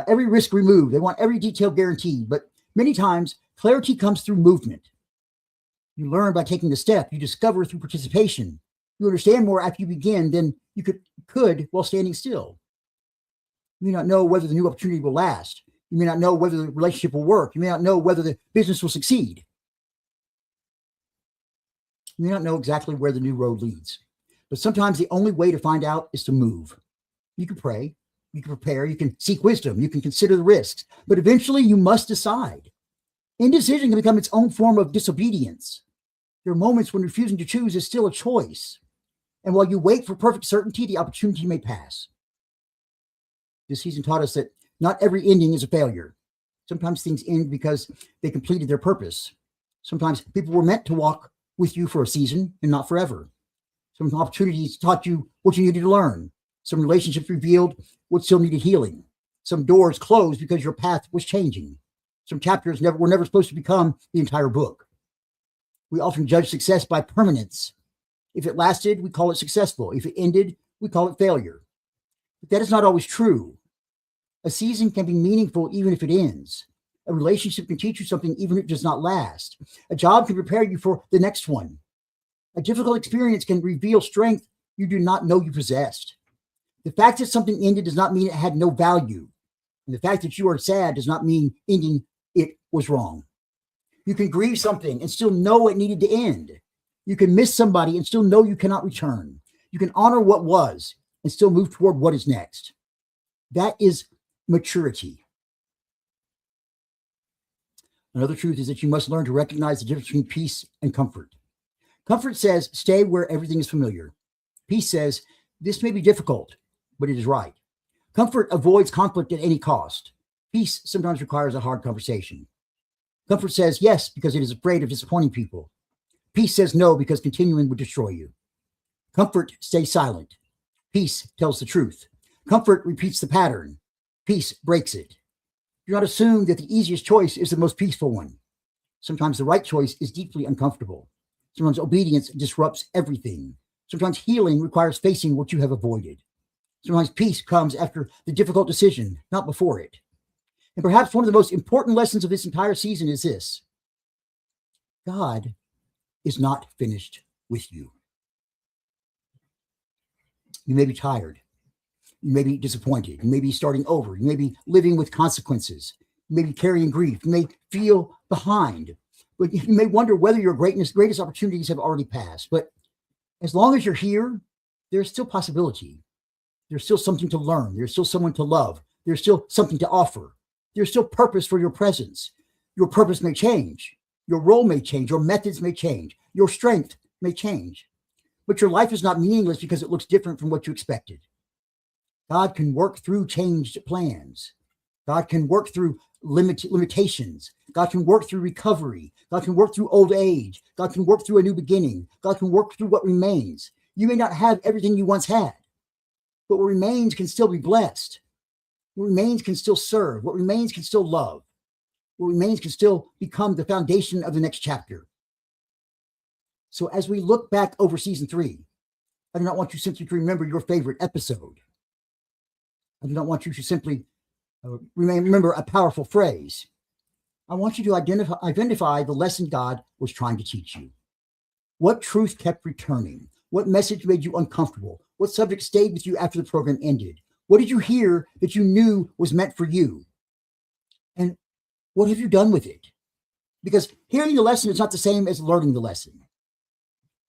every risk removed. They want every detail guaranteed. But many times, clarity comes through movement. You learn by taking the step. You discover through participation. You understand more after you begin than you could while standing still. You may not know whether the new opportunity will last. You may not know whether the relationship will work. You may not know whether the business will succeed. You may not know exactly where the new road leads. But sometimes the only way to find out is to move. You can pray. You can prepare. You can seek wisdom. You can consider the risks. But eventually you must decide. Indecision can become its own form of disobedience. There are moments when refusing to choose is still a choice. And while you wait for perfect certainty, the opportunity may pass. This season taught us that not every ending is a failure. Sometimes things end because they completed their purpose. Sometimes people were meant to walk with you for a season and not forever. Some opportunities taught you what you needed to learn. Some relationships revealed what still needed healing. Some doors closed because your path was changing. Some chapters were never supposed to become the entire book. We often judge success by permanence. If it lasted, we call it successful. If it ended, we call it failure. But that is not always true. A season can be meaningful even if it ends. A relationship can teach you something even if it does not last. A job can prepare you for the next one. A difficult experience can reveal strength you do not know you possessed. The fact that something ended does not mean it had no value. And the fact that you are sad does not mean ending it was wrong. You can grieve something and still know it needed to end. You can miss somebody and still know you cannot return. You can honor what was and still move toward what is next. That is maturity. Another truth is that you must learn to recognize the difference between peace and comfort. Comfort says, stay where everything is familiar. Peace says, this may be difficult, but it is right. Comfort avoids conflict at any cost. Peace sometimes requires a hard conversation. Comfort says yes because it is afraid of disappointing people. Peace says no because continuing would destroy you. Comfort stays silent. Peace tells the truth. Comfort repeats the pattern. Peace breaks it. Do not assume that the easiest choice is the most peaceful one. Sometimes the right choice is deeply uncomfortable. Sometimes obedience disrupts everything. Sometimes healing requires facing what you have avoided. Sometimes peace comes after the difficult decision, not before it. And perhaps one of the most important lessons of this entire season is this: God is not finished with you. You may be tired. You may be disappointed. You may be starting over. You may be living with consequences. You may be carrying grief. You may feel behind. But you may wonder whether your greatest opportunities have already passed. But as long as you're here, there's still possibility. There's still something to learn. There's still someone to love. There's still something to offer. There's still purpose for your presence. Your purpose may change. Your role may change. Your methods may change. Your strength may change. But your life is not meaningless because it looks different from what you expected. God can work through changed plans. God can work through limitations. God can work through recovery. God can work through old age. God can work through a new beginning. God can work through what remains. You may not have everything you once had, but what remains can still be blessed. What remains can still serve. What remains can still love. What remains can still become the foundation of the next chapter. So as we look back over season 3, I do not want you simply to remember your favorite episode. I do not want you to simply remember a powerful phrase. I want you to identify the lesson God was trying to teach you. What truth kept returning? What message made you uncomfortable? What subject stayed with you after the program ended? What did you hear that you knew was meant for you? And what have you done with it? Because hearing the lesson is not the same as learning the lesson.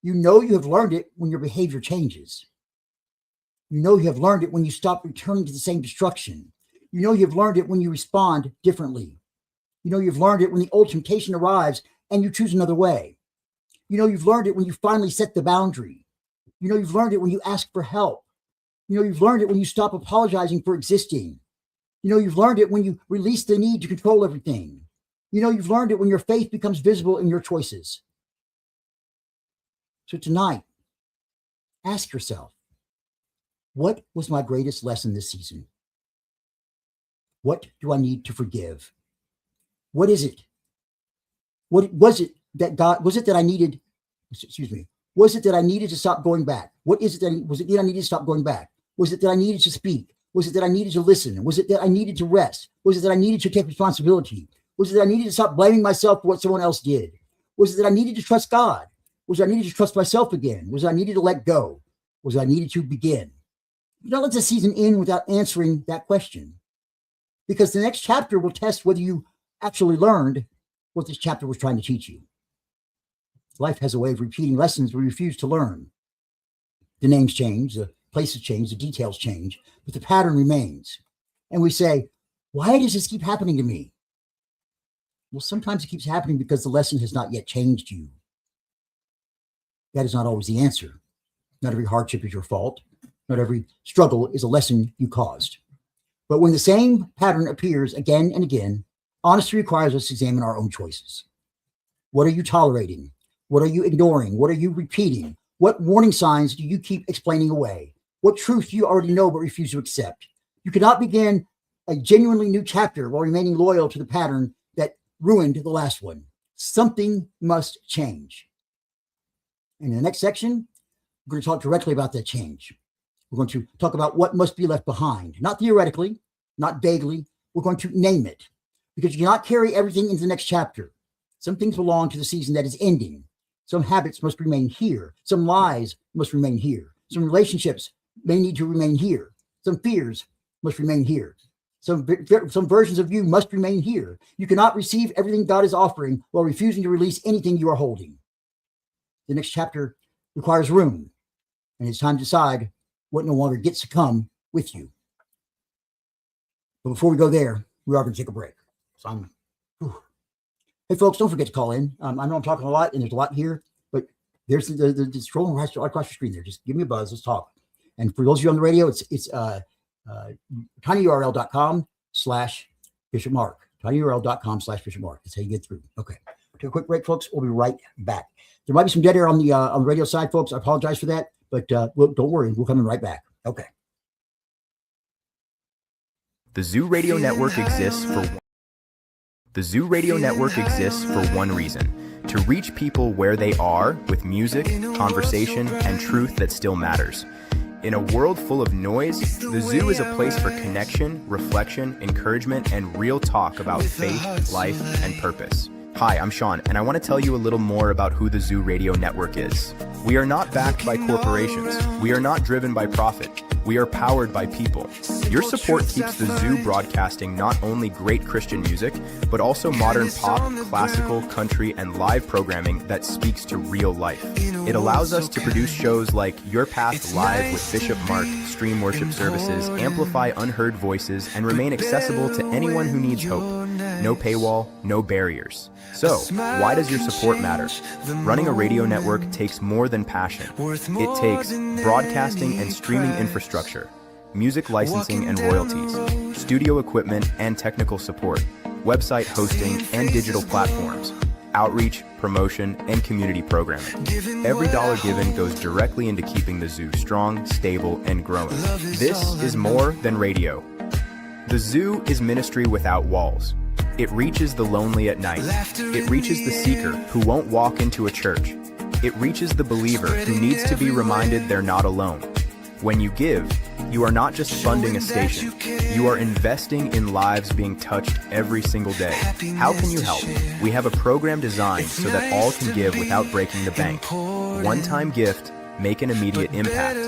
You know you have learned it when your behavior changes. You know you have learned it when you stop returning to the same destruction. You know you have learned it when you respond differently. You know you've learned it when the old temptation arrives and you choose another way. You know you've learned it when you finally set the boundary. You know you've learned it when you ask for help. You know you've learned it when you stop apologizing for existing. You know you've learned it when you release the need to control everything. You know you've learned it when your faith becomes visible in your choices. So tonight, ask yourself, what was my greatest lesson this season? What do I need to forgive? What is it? What was it that God, was it that I needed, was it that I needed to stop going back? What is it that, was it that I needed to stop going back? Was it that I needed to speak? Was it that I needed to listen? Was it that I needed to rest? Was it that I needed to take responsibility? Was it that I needed to stop blaming myself for what someone else did? Was it that I needed to trust God? Was it I needed to trust myself again? Was it I needed to let go? Was it I needed to begin? Don't let the season end without answering that question, because the next chapter will test whether you actually learned what this chapter was trying to teach you. Life has a way of repeating lessons we refuse to learn. The names change, the places change, the details change, but the pattern remains. And we say, why does this keep happening to me? Well, sometimes it keeps happening because the lesson has not yet changed you. That is not always the answer. Not every hardship is your fault. Not every struggle is a lesson you caused. But when the same pattern appears again and again, honesty requires us to examine our own choices. What are you tolerating? What are you ignoring? What are you repeating? What warning signs do you keep explaining away? What truth do you already know but refuse to accept? You cannot begin a genuinely new chapter while remaining loyal to the pattern that ruined the last one. Something must change. In the next section, we're going to talk directly about that change. We're going to talk about what must be left behind, not theoretically, not vaguely. We're going to name it, because you cannot carry everything into the next chapter. Some things belong to the season that is ending. Some habits must remain here. Some lies must remain here. Some relationships may need to remain here. Some fears must remain here. Some versions of you must remain here. You cannot receive everything God is offering while refusing to release anything you are holding. The next chapter requires room, and it's time to decide what no longer gets to come with you. But before we go there, we are going to take a break. So hey, folks, don't forget to call in. I know I'm talking a lot, and there's a lot here, but there's the scrolling right across your screen there. Just give me a buzz. Let's talk. And for those of you on the radio, it's tinyurl.com/Bishop Mark. tinyurl.com/Bishop Mark. That's how you get through. Okay. Take a quick break, folks. We'll be right back. There might be some dead air on the radio side, folks. I apologize for that, but don't worry. We'll come in right back. Okay. The Zoo Radio Network exists for one reason: to reach people where they are with music, conversation, and truth that still matters. In a world full of noise, the Zoo is a place for connection, reflection, encouragement, and real talk about faith, life, and purpose. Hi, I'm Sean, and I want to tell you a little more about who the Zoo Radio Network is. We are not backed by corporations. We are not driven by profit. We are powered by people. Your support keeps the Zoo broadcasting not only great Christian music, but also modern pop, classical, country, and live programming that speaks to real life. It allows us to produce shows like Your Path Live with Bishop Mark, stream worship services, amplify unheard voices, and remain accessible to anyone who needs hope. No paywall, no barriers. So, why does your support matter? Running a radio network takes more than passion. It takes broadcasting and streaming infrastructure, music licensing and royalties, studio equipment and technical support, website hosting and digital platforms, outreach, promotion, and community programming. Every dollar given goes directly into keeping the Zoo strong, stable, and growing. This is more than radio. The Zoo is ministry without walls. It reaches the lonely at night. It reaches the seeker who won't walk into a church. It reaches the believer who needs to be reminded they're not alone. When you give, you are not just funding a station. You are investing in lives being touched every single day. How can you help? We have a program designed so that all can give without breaking the bank. One-time gift, make an immediate impact.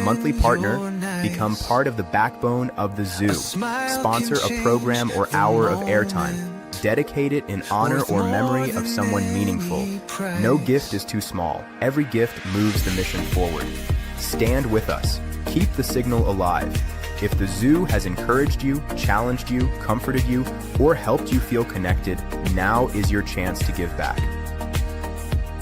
Monthly partner, become part of the backbone of the zoo. Sponsor a program or hour of airtime. Dedicate it in honor or memory of someone meaningful. No gift is too small. Every gift moves the mission forward. Stand with us. Keep the signal alive. If the zoo has encouraged you, challenged you, comforted you, or helped you feel connected, now is your chance to give back.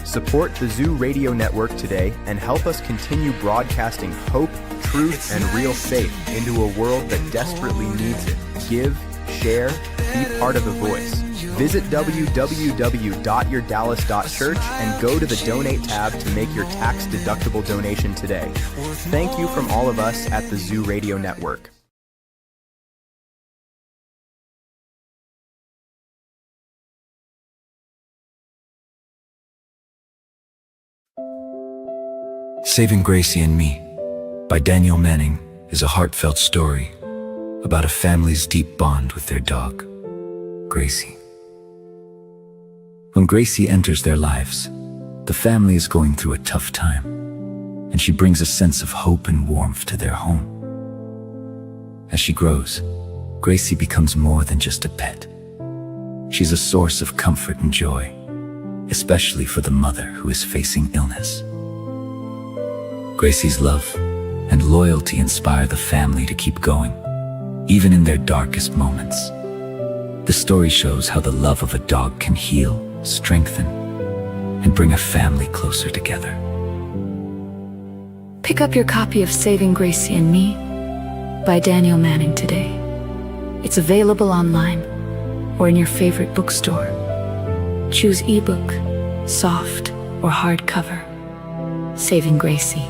Support the Zoo Radio Network today and help us continue broadcasting hope, truth, and real faith into a world that desperately needs it. Give, share, be part of the voice. Visit www.yourdallas.church and go to the Donate tab to make your tax-deductible donation today. Thank you from all of us at the Zoo Radio Network. Saving Gracie and Me by Daniel Manning is a heartfelt story about a family's deep bond with their dog, Gracie. When Gracie enters their lives, the family is going through a tough time, and she brings a sense of hope and warmth to their home. As she grows, Gracie becomes more than just a pet. She's a source of comfort and joy, especially for the mother who is facing illness. Gracie's love and loyalty inspire the family to keep going, even in their darkest moments. The story shows how the love of a dog can heal, strengthen, and bring a family closer together. Pick up your copy of Saving Gracie and Me by Daniel Manning today. It's available online or in your favorite bookstore. Choose ebook, soft, or hardcover. Saving Gracie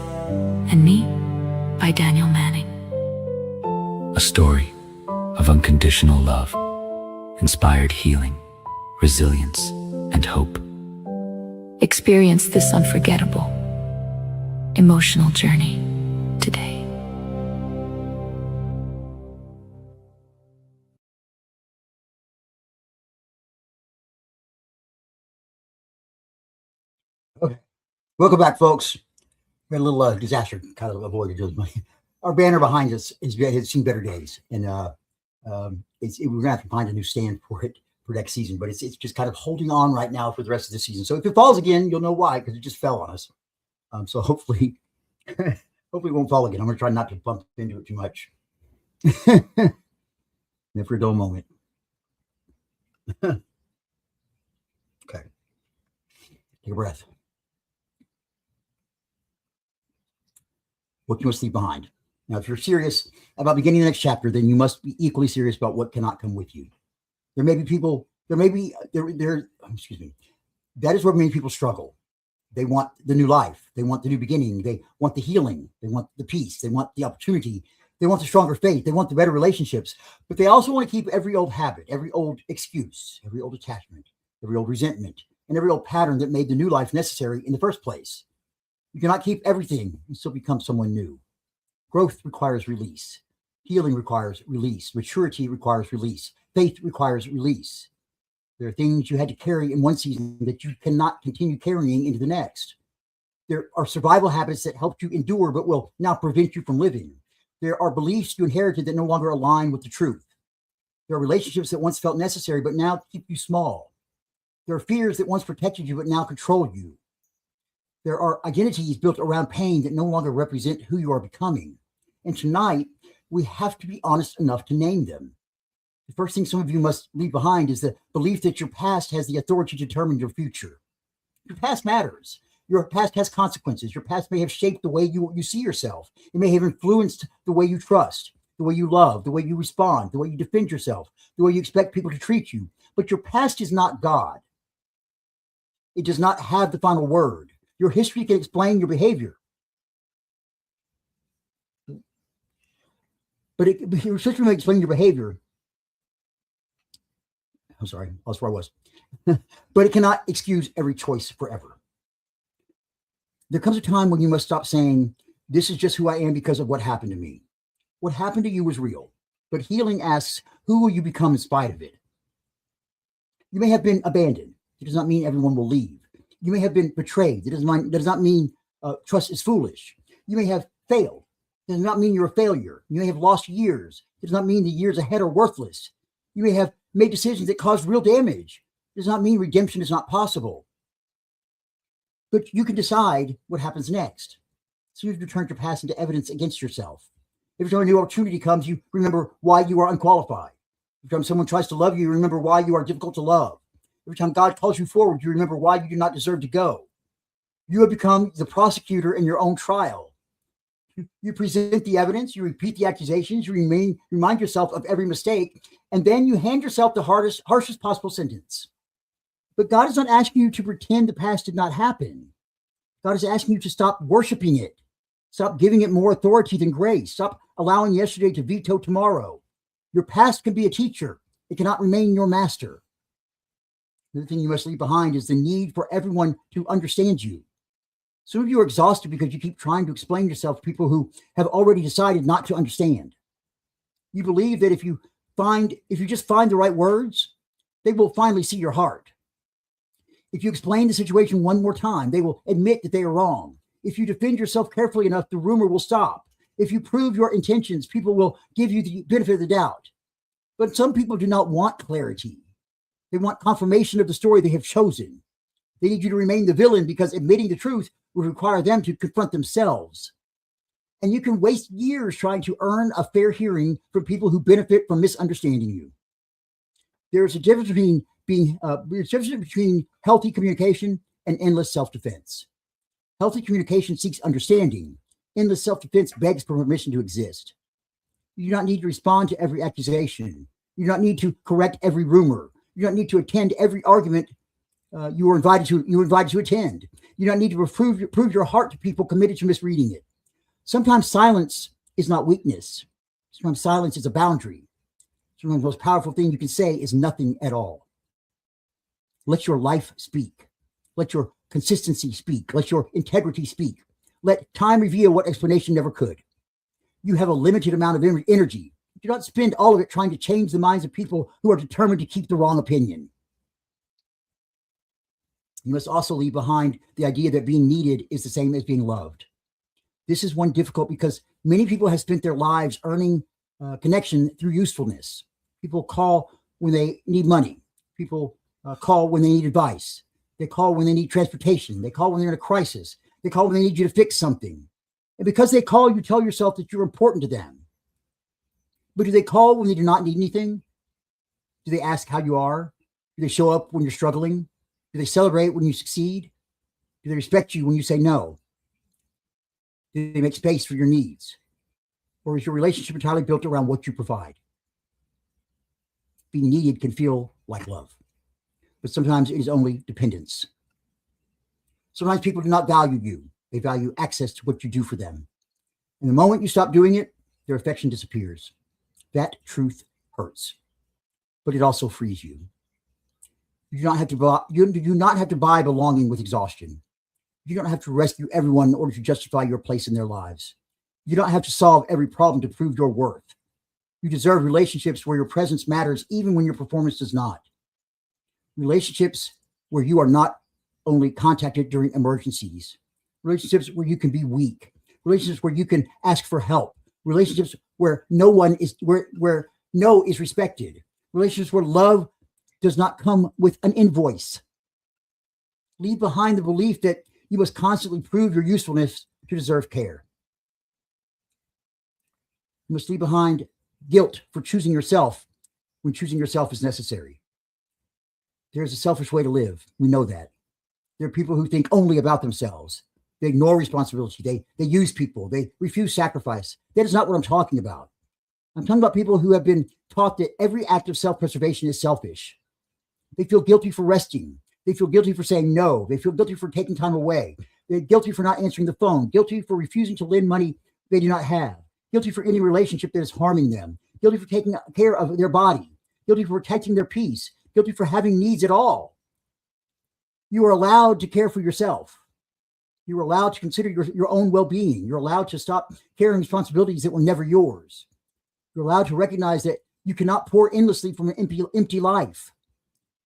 and Me by Daniel Manning. A story of unconditional love, inspired healing, resilience, and hope. Experience this unforgettable, emotional journey today. Okay. Welcome back, folks. We had a little disaster kind of avoided. Our banner behind us has seen better days, and we're gonna have to find a new stand for it for next season. But it's just kind of holding on right now for the rest of the season. So if it falls again, you'll know why, because it just fell on us. So hopefully, hopefully it won't fall again. I'm gonna try not to bump into it too much. And for a dull moment. Okay. Take a breath. What you must leave behind. Now, if you're serious about beginning the next chapter, then you must be equally serious about what cannot come with you. There may be people, excuse me. That is where many people struggle. They want the new life. They want the new beginning. They want the healing. They want the peace. They want the opportunity. They want the stronger faith. They want the better relationships. But they also want to keep every old habit, every old excuse, every old attachment, every old resentment, and every old pattern that made the new life necessary in the first place. You cannot keep everything and still become someone new. Growth requires release. Healing requires release. Maturity requires release. Faith requires release. There are things you had to carry in one season that you cannot continue carrying into the next. There are survival habits that helped you endure but will now prevent you from living. There are beliefs you inherited that no longer align with the truth. There are relationships that once felt necessary but now keep you small. There are fears that once protected you but now control you. There are identities built around pain that no longer represent who you are becoming. And tonight, we have to be honest enough to name them. The first thing some of you must leave behind is the belief that your past has the authority to determine your future. Your past matters. Your past has consequences. Your past may have shaped the way you see yourself. It may have influenced the way you trust, the way you love, the way you respond, the way you defend yourself, the way you expect people to treat you. But your past is not God. It does not have the final word. Your history can explain your behavior. But your history may explain your behavior. I'm sorry, that's where I was. But it cannot excuse every choice forever. There comes a time when you must stop saying, this is just who I am because of what happened to me. What happened to you was real, but healing asks, who will you become in spite of it? You may have been abandoned. It does not mean everyone will leave. You may have been betrayed. It does not mean trust is foolish. You may have failed. It does not mean you're a failure. You may have lost years. It does not mean the years ahead are worthless. You may have made decisions that caused real damage. It does not mean redemption is not possible. But you can decide what happens next. So you've turned your past into evidence against yourself. Every time a new opportunity comes, you remember why you are unqualified. Every time someone tries to love you, you remember why you are difficult to love. Every time God calls you forward, you remember why you do not deserve to go. You have become the prosecutor in your own trial. You present the evidence, you repeat the accusations, you remind yourself of every mistake, and then you hand yourself the harshest possible sentence. But God is not asking you to pretend the past did not happen. God is asking you to stop worshiping it. Stop giving it more authority than grace. Stop allowing yesterday to veto tomorrow. Your past can be a teacher. It cannot remain your master. The thing you must leave behind is the need for everyone to understand you. Some of you are exhausted because you keep trying to explain yourself to people who have already decided not to understand. You believe that if you just find the right words, they will finally see your heart. If you explain the situation one more time, they will admit that they are wrong. If you defend yourself carefully enough, the rumor will stop. If you prove your intentions, people will give you the benefit of the doubt. But some people do not want clarity. They want confirmation of the story they have chosen. They need you to remain the villain because admitting the truth would require them to confront themselves. And you can waste years trying to earn a fair hearing from people who benefit from misunderstanding you. There's a difference between healthy communication and endless self-defense. Healthy communication seeks understanding. Endless self-defense begs for permission to exist. You do not need to respond to every accusation. You do not need to correct every rumor. You do not need to attend every argument you were invited to attend. You do not need to prove your heart to people committed to misreading it. Sometimes silence is not weakness. Sometimes silence is a boundary. Sometimes the most powerful thing you can say is nothing at all. Let your life speak. Let your consistency speak. Let your integrity speak. Let time reveal what explanation never could. You have a limited amount of energy. Do not spend all of it trying to change the minds of people who are determined to keep the wrong opinion. You must also leave behind the idea that being needed is the same as being loved. This is one difficult because many people have spent their lives earning connection through usefulness. People call when they need money. People call when they need advice. They call when they need transportation. They call when they're in a crisis. They call when they need you to fix something. And because they call, you tell yourself that you're important to them. But do they call when they do not need anything? Do they ask how you are? Do they show up when you're struggling? Do they celebrate when you succeed? Do they respect you when you say no? Do they make space for your needs? Or is your relationship entirely built around what you provide? Being needed can feel like love, but sometimes it is only dependence. Sometimes people do not value you. They value access to what you do for them. And the moment you stop doing it, their affection disappears. That truth hurts, but it also frees you. You do not have to buy belonging with exhaustion. You don't have to rescue everyone in order to justify your place in their lives. You don't have to solve every problem to prove your worth. You deserve relationships where your presence matters even when your performance does not. Relationships where you are not only contacted during emergencies. Relationships where you can be weak. Relationships where you can ask for help. Relationships where no is respected. Relationships where love does not come with an invoice. Leave behind the belief that you must constantly prove your usefulness to deserve care. You must leave behind guilt for choosing yourself when choosing yourself is necessary. There's a selfish way to live. We know that. There are people who think only about themselves. They ignore responsibility. They use people. They refuse sacrifice. That is not what I'm talking about. I'm talking about people who have been taught that every act of self-preservation is selfish. They feel guilty for resting. They feel guilty for saying no. They feel guilty for taking time away. They're guilty for not answering the phone. Guilty for refusing to lend money they do not have. Guilty for any relationship that is harming them. Guilty for taking care of their body. Guilty for protecting their peace. Guilty for having needs at all. You are allowed to care for yourself. You're allowed to consider your own well-being. You're allowed to stop carrying responsibilities that were never yours. You're allowed to recognize that you cannot pour endlessly from an empty life.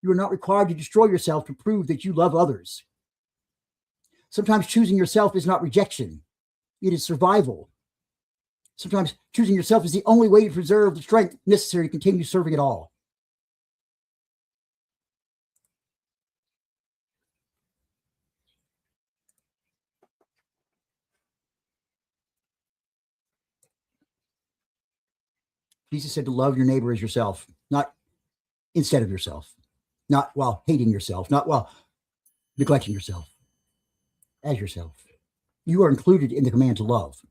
You are not required to destroy yourself to prove that you love others. Sometimes choosing yourself is not rejection. It is survival. Sometimes choosing yourself is the only way to preserve the strength necessary to continue serving at all. Jesus said to love your neighbor as yourself, not instead of yourself, not while hating yourself, not while neglecting yourself, as yourself. You are included in the command to love.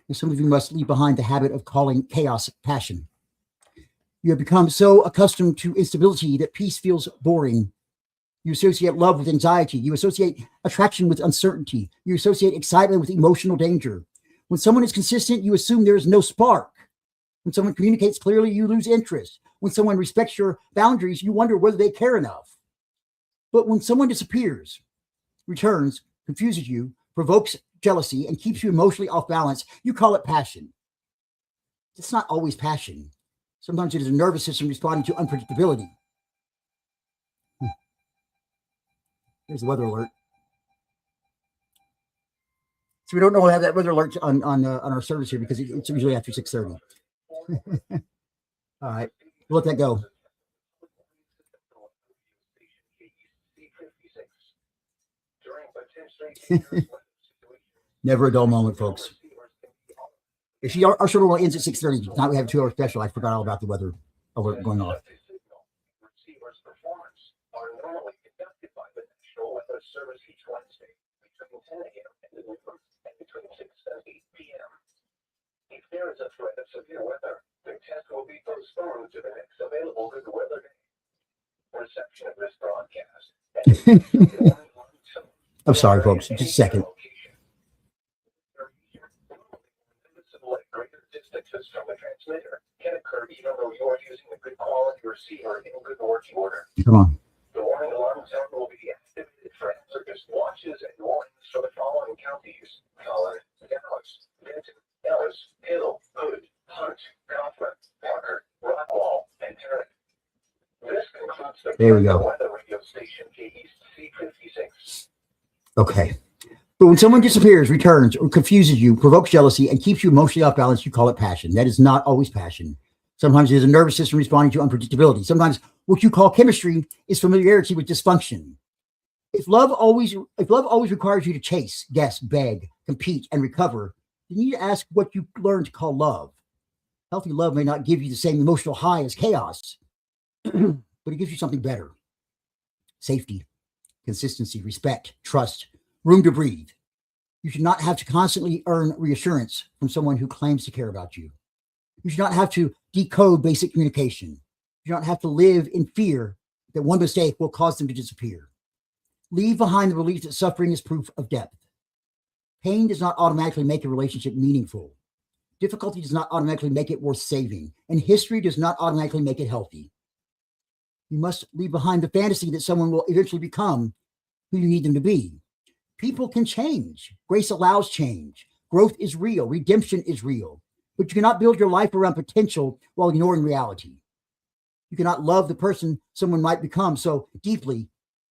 And some of you must leave behind the habit of calling chaos passion. You have become so accustomed to instability that peace feels boring. You associate love with anxiety. You associate attraction with uncertainty. You associate excitement with emotional danger. When someone is consistent, you assume there is no spark. When someone communicates clearly, you lose interest. When someone respects your boundaries, you wonder whether they care enough. But when someone disappears, returns, confuses you, provokes jealousy, and keeps you emotionally off balance, you call it passion. It's not always passion. Sometimes it is a nervous system responding to unpredictability. There's the weather alert. So we don't know how that weather alert on our service here because it's usually after 6:30. All right, we'll let that go. Never a dull moment, folks. Actually, our show ends at 6:30. Tonight we have a 2-hour special. I forgot all about the weather alert going off. Service each Wednesday between 10 a.m. and between 6:30 p.m. If there is a threat of severe weather, the test will be postponed to the next available good weather day. Reception of this broadcast. I'm sorry, folks. Just a second. Greater distances from the transmitter can occur even though you are using a good quality receiver in good working order. Come on. The warning alarm sound will be activated for hazardous watches and warnings for the following counties: Collin, Dallas, Benton, Ellis, Hill, Hood, Hunt, Kaufman, Parker, Rockwall, and Tarrant. This concludes the weather radio station East C56. Okay. But when someone disappears, returns, or confuses you, provokes jealousy, and keeps you emotionally off balance, you call it passion. That is not always passion. Sometimes it is a nervous system responding to unpredictability. Sometimes what you call chemistry is familiarity with dysfunction. If love always requires you to chase, guess, beg, compete, and recover, you need to ask what you learned to call love. Healthy love may not give you the same emotional high as chaos, but it gives you something better. Safety, consistency, respect, trust, room to breathe. You should not have to constantly earn reassurance from someone who claims to care about you. You should not have to decode basic communication. You should not have to live in fear that one mistake will cause them to disappear. Leave behind the belief that suffering is proof of depth. Pain does not automatically make a relationship meaningful. Difficulty does not automatically make it worth saving. And history does not automatically make it healthy. You must leave behind the fantasy that someone will eventually become who you need them to be. People can change. Grace allows change. Growth is real. Redemption is real. But you cannot build your life around potential while ignoring reality. You cannot love the person someone might become so deeply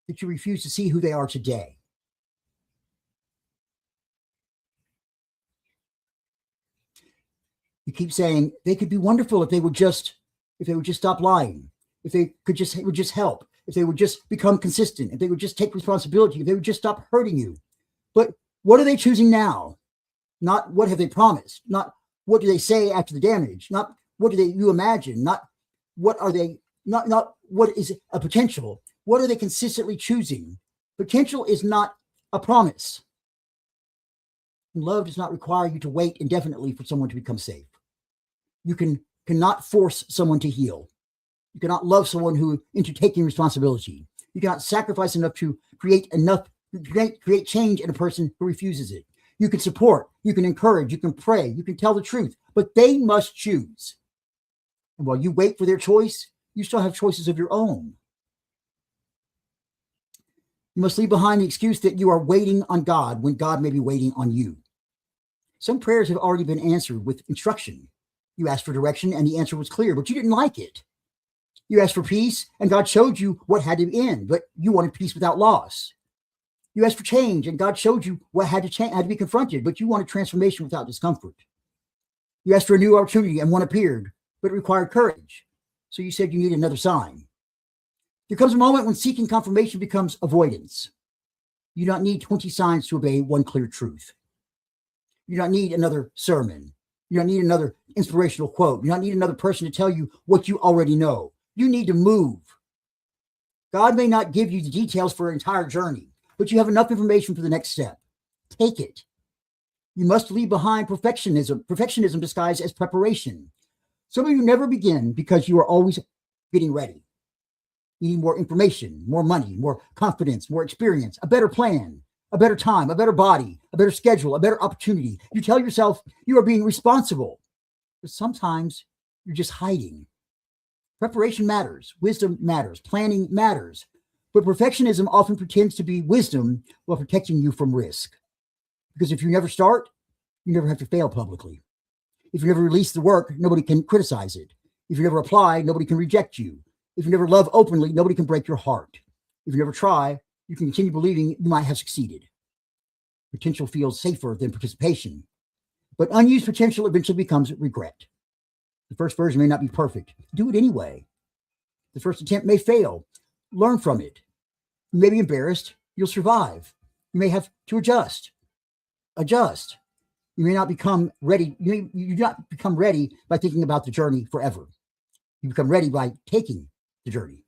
that you refuse to see who they are today. You keep saying they could be wonderful if they would just stop lying, if they would just help, if they would just become consistent, if they would just take responsibility, if they would just stop hurting you. But what are they choosing now? Not what have they promised, not what do they say after the damage, not what do you imagine, not what are they, not what is a potential. What are they consistently choosing? Potential is not a promise. And love does not require you to wait indefinitely for someone to become safe. You cannot force someone to heal. You cannot love someone into taking responsibility. You cannot sacrifice enough to create change in a person who refuses it. You can support, you can encourage, you can pray, you can tell the truth, but they must choose. And while you wait for their choice, you still have choices of your own. You must leave behind the excuse that you are waiting on God when God may be waiting on you. Some prayers have already been answered with instruction. You asked for direction and the answer was clear, but you didn't like it. You asked for peace and God showed you what had to end, but you wanted peace without loss. You asked for change and God showed you what had to be confronted, but you wanted transformation without discomfort. You asked for a new opportunity and one appeared, but it required courage. So you said you need another sign. There comes a moment when seeking confirmation becomes avoidance. You don't need 20 signs to obey one clear truth. You don't need another sermon. You don't need another inspirational quote. You don't need another person to tell you what you already know. You need to move. God may not give you the details for an entire journey, but you have enough information for the next step. Take it. You must leave behind perfectionism disguised as preparation. Some of you never begin because you are always getting ready. You need more information, more money, more confidence, more experience, a better plan, a better time, a better body, a better schedule, a better opportunity. You tell yourself you are being responsible, but sometimes you're just hiding. Preparation matters, wisdom matters, planning matters, but perfectionism often pretends to be wisdom while protecting you from risk. Because if you never start, you never have to fail publicly. If you never release the work, nobody can criticize it. If you never apply, nobody can reject you. If you never love openly, nobody can break your heart. If you never try, you can continue believing you might have succeeded. Potential feels safer than participation, but unused potential eventually becomes regret. The first version may not be perfect. Do it anyway. The first attempt may fail. Learn from it. You may be embarrassed. You'll survive. You may have to adjust. You may not become ready. You do not become ready by thinking about the journey forever. You become ready by taking the journey.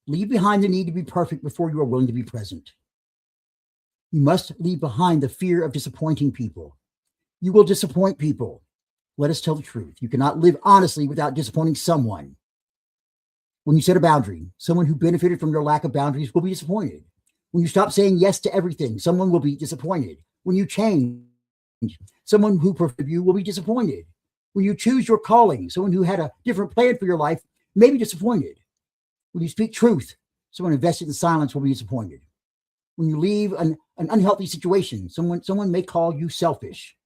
Leave behind the need to be perfect before you are willing to be present. You must leave behind the fear of disappointing people. You will disappoint people. Let us tell the truth. You cannot live honestly without disappointing someone. When you set a boundary, someone who benefited from your lack of boundaries will be disappointed. When you stop saying yes to everything, someone will be disappointed. When you change, someone who preferred you will be disappointed. When you choose your calling, someone who had a different plan for your life may be disappointed. When you speak truth, someone invested in silence will be disappointed. When you leave an unhealthy situation, someone may call you selfish.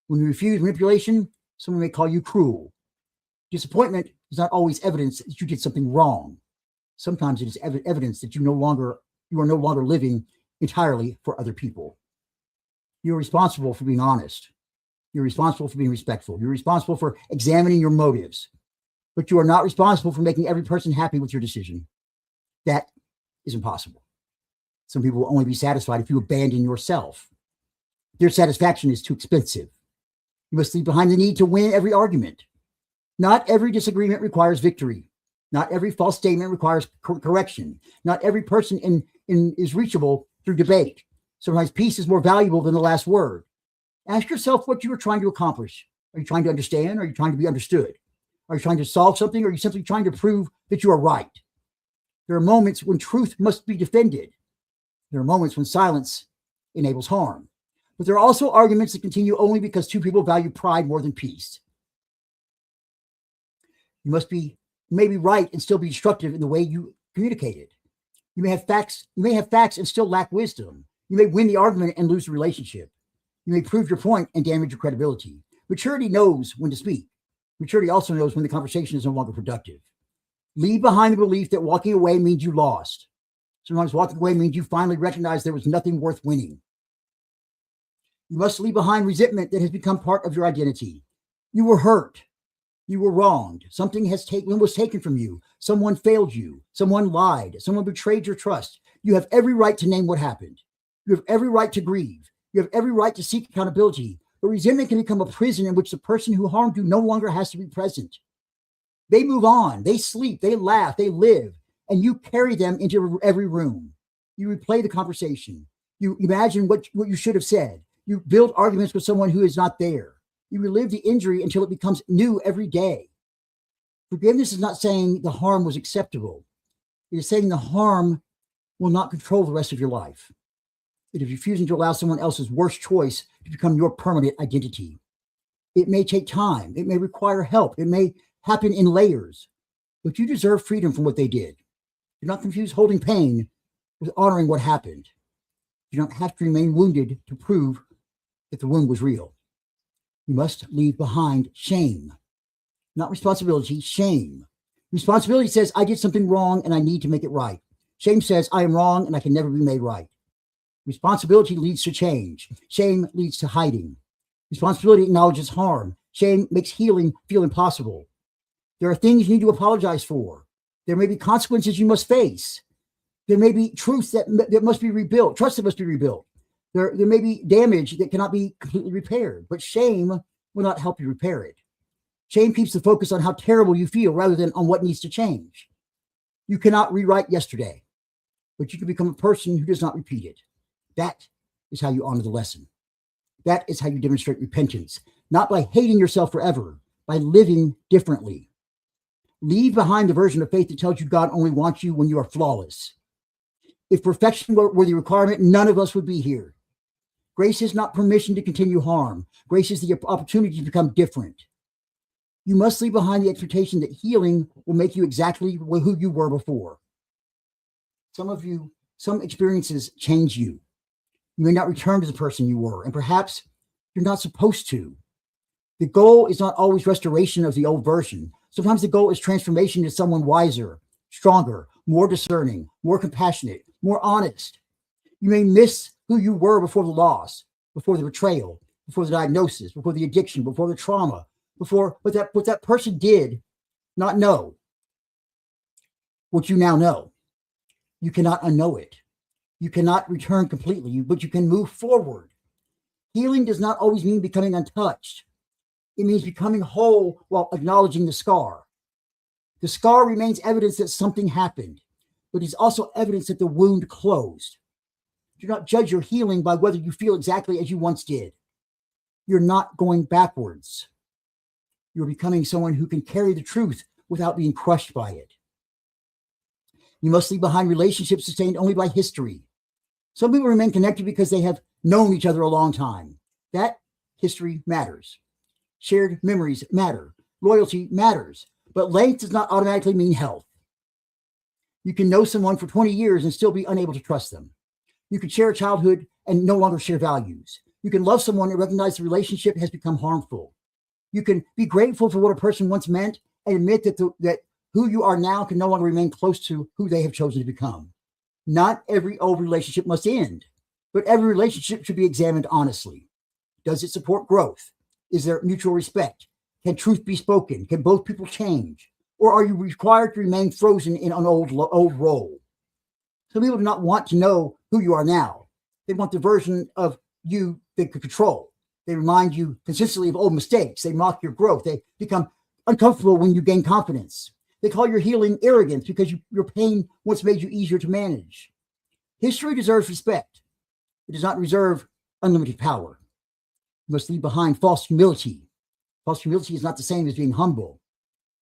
When you refuse manipulation, someone may call you cruel. Disappointment is not always evidence that you did something wrong. Sometimes it is evidence that you are no longer living entirely for other people. You're responsible for being honest. You're responsible for being respectful. You're responsible for examining your motives. But you are not responsible for making every person happy with your decision. That is impossible. Some people will only be satisfied if you abandon yourself. Their satisfaction is too expensive. You must leave behind the need to win every argument. Not every disagreement requires victory. Not every false statement requires correction. Not every person is reachable through debate. Sometimes peace is more valuable than the last word. Ask yourself what you are trying to accomplish. Are you trying to understand? Or are you trying to be understood? Are you trying to solve something? Or are you simply trying to prove that you are right? There are moments when truth must be defended. There are moments when silence enables harm. But there are also arguments that continue only because two people value pride more than peace. You may be right and still be destructive in the way you communicate it. You may have facts and still lack wisdom. You may win the argument and lose the relationship. You may prove your point and damage your credibility. Maturity knows when to speak. Maturity also knows when the conversation is no longer productive. Leave behind the belief that walking away means you lost. Sometimes walking away means you finally recognize there was nothing worth winning. You must leave behind resentment that has become part of your identity. You were hurt. You were wronged. Something was taken from you. Someone failed you. Someone lied. Someone betrayed your trust. You have every right to name what happened. You have every right to grieve. You have every right to seek accountability. But resentment can become a prison in which the person who harmed you no longer has to be present. They move on. They sleep. They laugh. They live. And you carry them into every room. You replay the conversation. You imagine what you should have said. You build arguments with someone who is not there. You relive the injury until it becomes new every day. Forgiveness is not saying the harm was acceptable. It is saying the harm will not control the rest of your life. It is refusing to allow someone else's worst choice to become your permanent identity. It may take time. It may require help. It may happen in layers. But you deserve freedom from what they did. Do not confuse holding pain with honoring what happened. You don't have to remain wounded to prove that the wound was real. You must leave behind shame, not responsibility, shame. Responsibility says, I did something wrong and I need to make it right. Shame says, I am wrong and I can never be made right. Responsibility leads to change. Shame leads to hiding. Responsibility acknowledges harm. Shame makes healing feel impossible. There are things you need to apologize for. There may be consequences you must face. There may be truth that must be rebuilt, trust that must be rebuilt. There may be damage that cannot be completely repaired, but shame will not help you repair it. Shame keeps the focus on how terrible you feel rather than on what needs to change. You cannot rewrite yesterday, but you can become a person who does not repeat it. That is how you honor the lesson. That is how you demonstrate repentance, not by hating yourself forever, by living differently. Leave behind the version of faith that tells you God only wants you when you are flawless. If perfection were the requirement, none of us would be here. Grace is not permission to continue harm. Grace is the opportunity to become different. You must leave behind the expectation that healing will make you exactly who you were before. Some experiences change you. You may not return to the person you were, and perhaps you're not supposed to. The goal is not always restoration of the old version. Sometimes the goal is transformation into someone wiser, stronger, more discerning, more compassionate, more honest. You may miss who you were before the loss, before the betrayal, before the diagnosis, before the addiction, before the trauma, before what that person did not know what you now know. You cannot unknow it. You cannot return completely, but you can move forward. Healing does not always mean becoming untouched. It means becoming whole while acknowledging the scar. The scar remains evidence that something happened, but is also evidence that the wound closed. Do not judge your healing by whether you feel exactly as you once did. You're not going backwards. You're becoming someone who can carry the truth without being crushed by it. You must leave behind relationships sustained only by history. Some people remain connected because they have known each other a long time. That history matters. Shared memories matter. Loyalty matters. But length does not automatically mean health. You can know someone for 20 years and still be unable to trust them. You can share a childhood and no longer share values. You can love someone and recognize the relationship has become harmful. You can be grateful for what a person once meant and admit that who you are now can no longer remain close to who they have chosen to become. Not every old relationship must end, but every relationship should be examined honestly. Does it support growth? Is there mutual respect? Can truth be spoken? Can both people change? Or are you required to remain frozen in an old role? Some people do not want to know who you are now. They want the version of you they could control. They remind you consistently of old mistakes. They mock your growth. They become uncomfortable when you gain confidence. They call your healing arrogance because your pain once made you easier to manage. History deserves respect. It does not reserve unlimited power. You must leave behind false humility. False humility is not the same as being humble.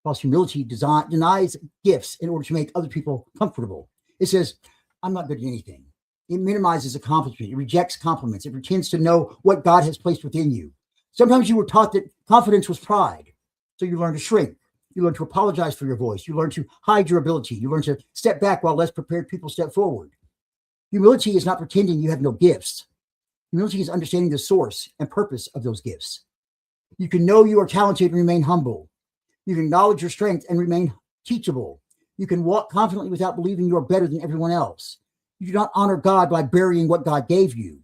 False humility denies gifts in order to make other people comfortable. It says, I'm not good at anything. It minimizes accomplishment. It rejects compliments. It pretends to know what God has placed within you. Sometimes you were taught that confidence was pride. So you learn to shrink. You learn to apologize for your voice. You learn to hide your ability. You learn to step back while less prepared people step forward. Humility is not pretending you have no gifts. Humility is understanding the source and purpose of those gifts. You can know you are talented and remain humble. You can acknowledge your strength and remain teachable. You can walk confidently without believing you are better than everyone else. You do not honor God by burying what God gave you.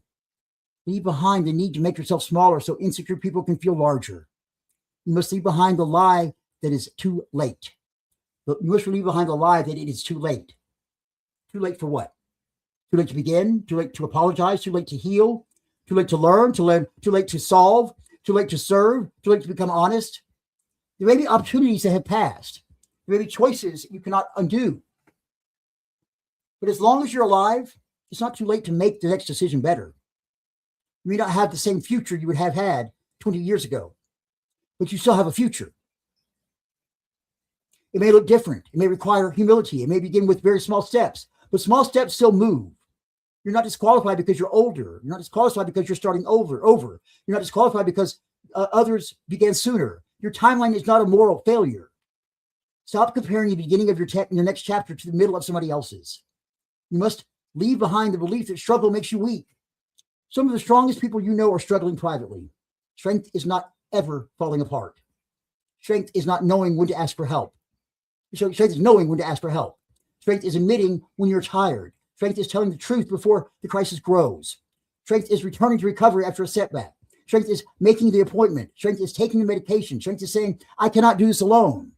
Leave behind the need to make yourself smaller so insecure people can feel larger. You must leave behind the lie that is too late. You must leave behind the lie that it is too late. Too late for what? Too late to begin? Too late to apologize? Too late to heal? Too late to learn? Too late to solve? Too late to serve? Too late to become honest? There may be opportunities that have passed. There may be choices you cannot undo. But as long as you're alive, it's not too late to make the next decision better. You may not have the same future you would have had 20 years ago, but you still have a future. It may look different. It may require humility. It may begin with very small steps, but small steps still move. You're not disqualified because you're older. You're not disqualified because you're starting over. You're not disqualified because others began sooner. Your timeline is not a moral failure. Stop comparing the beginning of your next chapter to the middle of somebody else's. You must Leave behind the belief that struggle makes you weak. Some of the strongest people you know are struggling privately. Strength is not ever falling apart. Strength is not knowing when to ask for help. Strength is knowing when to ask for help. Strength is admitting when you're tired. Strength is telling the truth before the crisis grows. Strength is returning to recovery after a setback. Strength is making the appointment. Strength is taking the medication. Strength is saying, I cannot do this alone.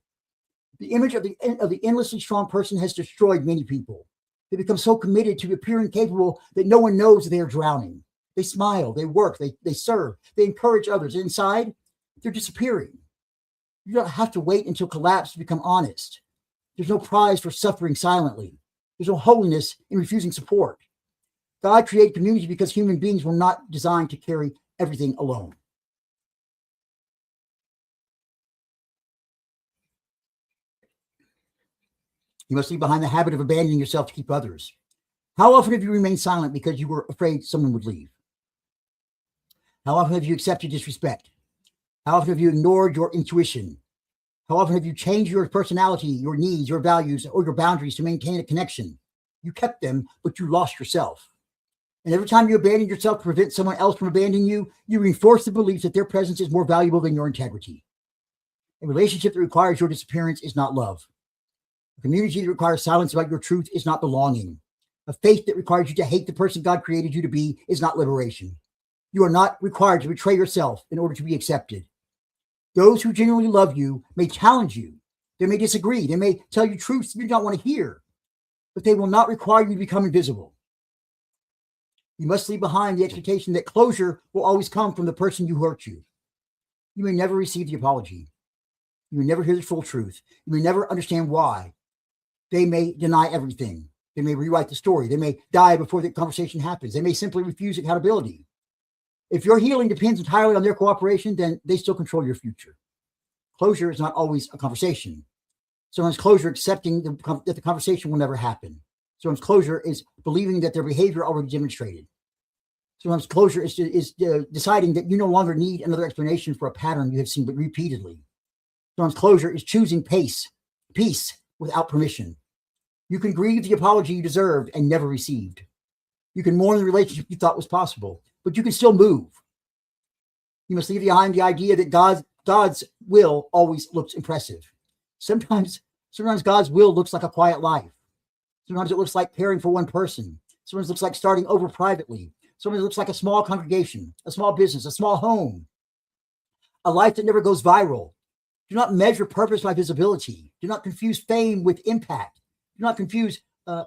The image of the endlessly strong person has destroyed many people. They become so committed to appearing capable that no one knows they are drowning. They smile, they work, they serve, they encourage others. Inside, they're disappearing. You don't have to wait until collapse to become honest. There's no prize for suffering silently. There's no holiness in refusing support. God created community because human beings were not designed to carry everything alone. You must leave behind the habit of abandoning yourself to keep others. How often have you remained silent because you were afraid someone would leave? How often have you accepted disrespect? How often have you ignored your intuition? How often have you changed your personality, your needs, your values, or your boundaries to maintain a connection? You kept them, but you lost yourself. And every time you abandon yourself to prevent someone else from abandoning you, you reinforce the belief that their presence is more valuable than your integrity. A relationship that requires your disappearance is not love. A community that requires silence about your truth is not belonging. A faith that requires you to hate the person God created you to be is not liberation. You are not required to betray yourself in order to be accepted. Those who genuinely love you may challenge you. They may disagree. They may tell you truths you don't want to hear, but they will not require you to become invisible. You must leave behind the expectation that closure will always come from the person who hurt you. You may never receive the apology. You may never hear the full truth. You may never understand why. They may deny everything. They may rewrite the story. They may die before the conversation happens. They may simply refuse accountability. If your healing depends entirely on their cooperation, then they still control your future. Closure is not always a conversation. Sometimes closure accepting that the conversation will never happen. Sometimes closure is believing that their behavior already demonstrated. Sometimes closure is deciding that you no longer need another explanation for a pattern you have seen repeatedly. Sometimes closure is choosing peace without permission. You can grieve the apology you deserved and never received. You can mourn the relationship you thought was possible, but you can still move. You must leave behind the idea that God's will always looks impressive. Sometimes God's will looks like a quiet life. Sometimes it looks like caring for one person. Sometimes it looks like starting over privately. Sometimes it looks like a small congregation, a small business, a small home, a life that never goes viral. Do not measure purpose by visibility. Do not confuse fame with impact. Do not confuse of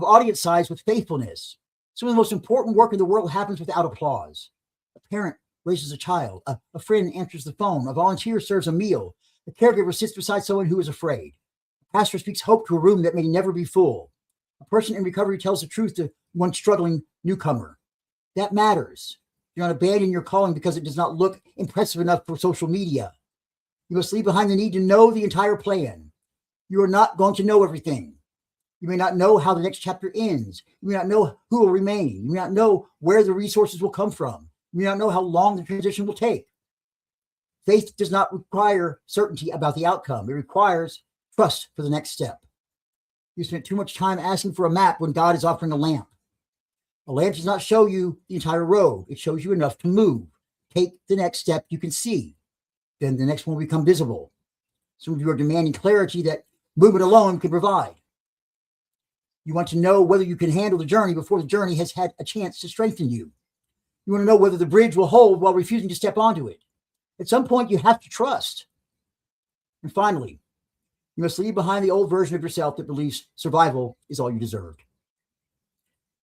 audience size with faithfulness. Some of the most important work in the world happens without applause. A parent raises a child. A friend answers the phone. A volunteer serves a meal. A caregiver sits beside someone who is afraid. A pastor speaks hope to a room that may never be full. A person in recovery tells the truth to one struggling newcomer. That matters. Do not abandon your calling because it does not look impressive enough for social media. You must leave behind the need to know the entire plan. You are not going to know everything. You may not know how the next chapter ends. You may not know who will remain. You may not know where the resources will come from. You may not know how long the transition will take. Faith does not require certainty about the outcome. It requires trust for the next step. You spent too much time asking for a map when God is offering a lamp. A lamp does not show you the entire road. It shows you enough to move. Take the next step you can see. Then the next one will become visible. Some of you are demanding clarity that movement alone can provide. You want to know whether you can handle the journey before the journey has had a chance to strengthen you. You want to know whether the bridge will hold while refusing to step onto it. At some point, you have to trust. And finally, you must leave behind the old version of yourself that believes survival is all you deserved.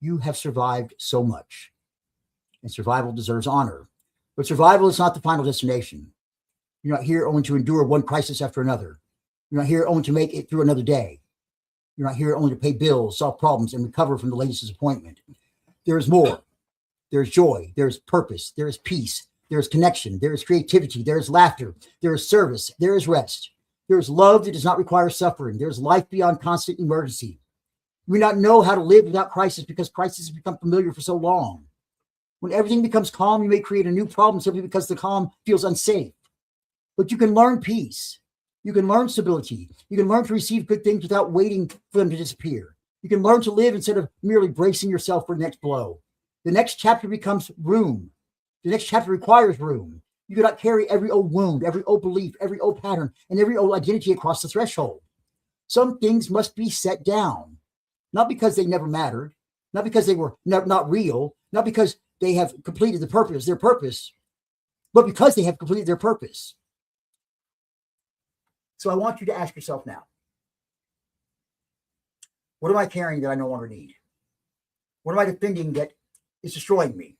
You have survived so much, and survival deserves honor. But survival is not the final destination. You're not here only to endure one crisis after another. You're not here only to make it through another day. You're not here only to pay bills, solve problems, and recover from the latest disappointment. There is more. There is joy. There is purpose. There is peace. There is connection. There is creativity. There is laughter. There is service. There is rest. There is love that does not require suffering. There is life beyond constant emergency. You may not know how to live without crisis because crisis has become familiar for so long. When everything becomes calm, you may create a new problem simply because the calm feels unsafe. But you can learn peace. You can learn stability. You can learn to receive good things without waiting for them to disappear. You can learn to live instead of merely bracing yourself for the next blow. The next chapter becomes room. The next chapter requires room. You cannot carry every old wound, every old belief, every old pattern, and every old identity across the threshold. Some things must be set down, not because they never mattered, not because they were not real, not because they have completed their purpose, but because they have completed their purpose. So I want you to ask yourself now, what am I carrying that I no longer need? What am I defending that is destroying me?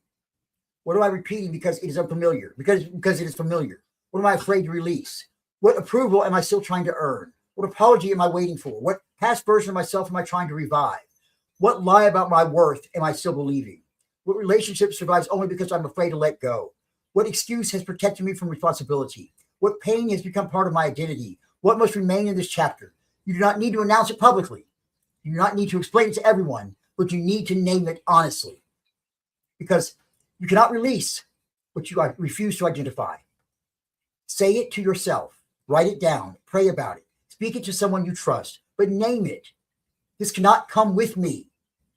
What am I repeating because it is unfamiliar? Because it is familiar. What am I afraid to release? What approval am I still trying to earn? What apology am I waiting for? What past version of myself am I trying to revive? What lie about my worth am I still believing? What relationship survives only because I'm afraid to let go? What excuse has protected me from responsibility? What pain has become part of my identity? What must remain in this chapter? You do not need to announce it publicly. You do not need to explain it to everyone, but you need to name it honestly. Because you cannot release what you refuse to identify. Say it to yourself. Write it down. Pray about it. Speak it to someone you trust, but name it. This cannot come with me.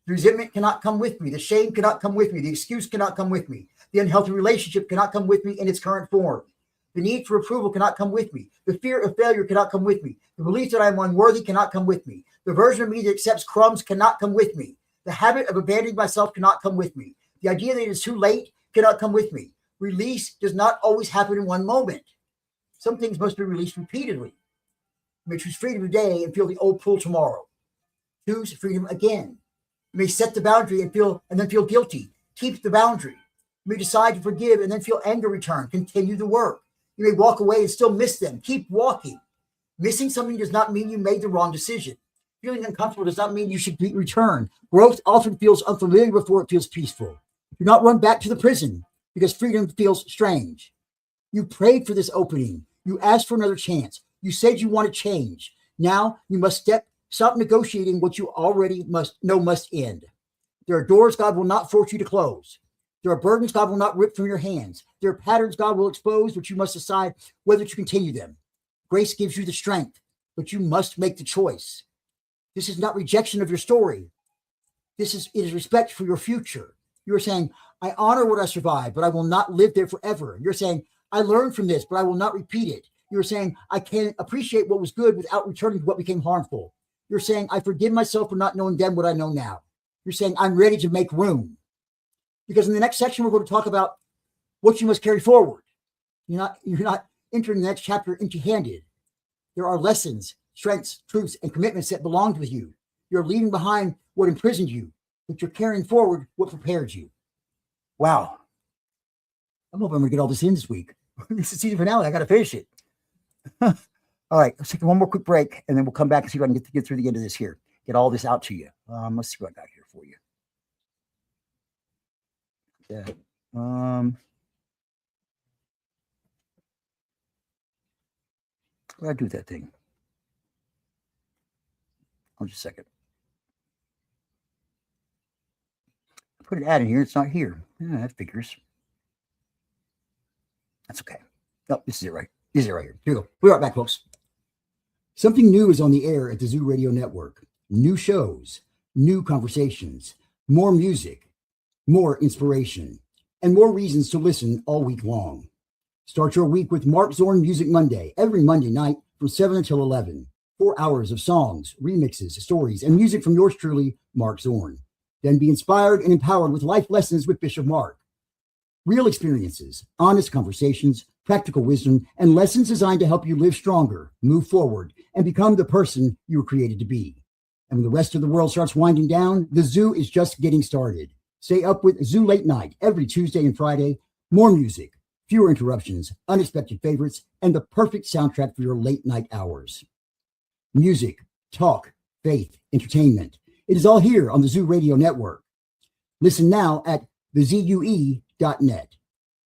The resentment cannot come with me. The shame cannot come with me. The excuse cannot come with me. The unhealthy relationship cannot come with me in its current form. The need for approval cannot come with me. The fear of failure cannot come with me. The belief that I am unworthy cannot come with me. The version of me that accepts crumbs cannot come with me. The habit of abandoning myself cannot come with me. The idea that it is too late cannot come with me. Release does not always happen in one moment. Some things must be released repeatedly. You may choose freedom today and feel the old pull tomorrow. Choose freedom again. You may set the boundary and then feel guilty. Keep the boundary. You may decide to forgive and then feel anger return. Continue the work. You may walk away and still miss them. Keep walking. Missing something does not mean you made the wrong decision. Feeling uncomfortable does not mean you should return. Growth often feels unfamiliar before it feels peaceful. Do not run back to the prison because freedom feels strange. You prayed for this opening. You asked for another chance. You said you want to change. Now you must stop negotiating what you already must end. There are doors God will not force you to close. There are burdens God will not rip from your hands. There are patterns God will expose, but you must decide whether to continue them. Grace gives you the strength, but you must make the choice. This is not rejection of your story. It is respect for your future. You're saying, I honor what I survived, but I will not live there forever. You're saying, I learned from this, but I will not repeat it. You're saying, I can appreciate what was good without returning to what became harmful. You're saying, I forgive myself for not knowing then what I know now. You're saying, I'm ready to make room. Because in the next section, we're going to talk about what you must carry forward. You're not entering the next chapter empty-handed. There are lessons, strengths, truths, and commitments that belonged with you. You're leaving behind what imprisoned you, but you're carrying forward what prepared you. Wow. I'm hoping I'm going to get all this in this week. This is season finale. I got to finish it. All right. Let's take one more quick break, and then we'll come back and see if I can get through the end of this here. Get all this out to you. Let's see what I got here for you. Yeah. What do I do with that thing? Hold just a second. I put an ad in here. It's not here. Yeah, that figures. That's okay. No, this is it right. This is it right here. Here we go. We're right back, folks. Something new is on the air at the Zoo Radio Network. New shows, new conversations, more music, more inspiration, and more reasons to listen all week long. Start your week with Mark Zorn Music Monday, every Monday night from 7 until 11. 4 hours of songs, remixes, stories, and music from yours truly, Mark Zorn. Then be inspired and empowered with life lessons with Bishop Mark. Real experiences, honest conversations, practical wisdom, and lessons designed to help you live stronger, move forward, and become the person you were created to be. And when the rest of the world starts winding down, the Zoo is just getting started. Stay up with Zoo Late Night every Tuesday and Friday. More music, fewer interruptions, unexpected favorites, and the perfect soundtrack for your late night hours. Music, talk, faith, entertainment. It is all here on the Zoo Radio Network. Listen now at thezue.net.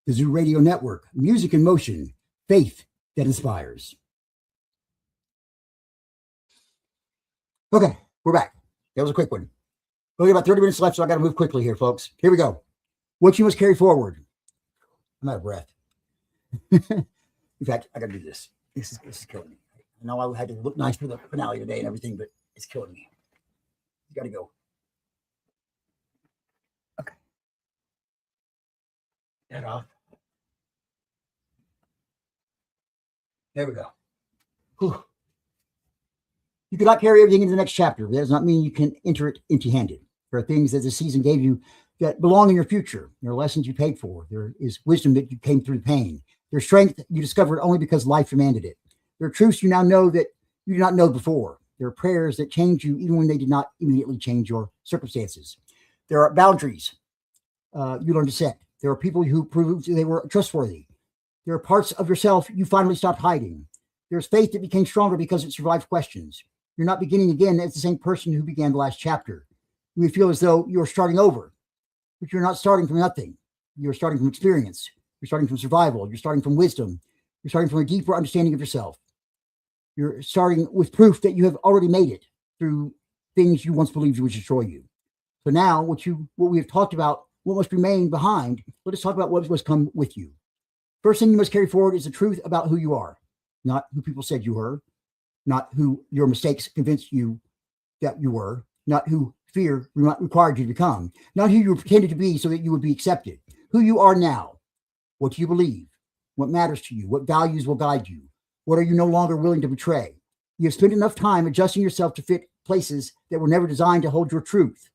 The Zoo Radio Network, music in motion, faith that inspires. Okay, we're back. That was a quick one. We got about 30 minutes left, so I got to move quickly here, folks. Here we go. What you must carry forward. I'm out of breath. In fact, I got to do this. This is killing me. I know I had to look nice for the finale today and everything, but it's killing me. You got to go. Okay. Head off. There we go. Whew. You cannot carry everything into the next chapter. That does not mean you can enter it empty-handed. There are things that the season gave you that belong in your future. There are lessons you paid for. There is wisdom that you came through pain. There's strength you discovered only because life demanded it. There are truths you now know that you did not know before. There are prayers that change you even when they did not immediately change your circumstances. There are boundaries you learn to set. There are people who proved they were trustworthy. There are parts of yourself you finally stopped hiding. There's faith that became stronger because it survived questions. You're not beginning again as the same person who began the last chapter. You may feel as though you're starting over, but you're not starting from nothing. You're starting from experience. You're starting from survival. You're starting from wisdom. You're starting from a deeper understanding of yourself. You're starting with proof that you have already made it through things you once believed would destroy you. So now what we have talked about, what must remain behind, let us talk about what must come with you. First thing you must carry forward is the truth about who you are, not who people said you were, not who your mistakes convinced you that you were, not who fear required you to become, not who you pretended to be so that you would be accepted. Who you are now. What do you believe? What matters to you? What values will guide you? What are you no longer willing to betray? You have spent enough time adjusting yourself to fit places that were never designed to hold your truth.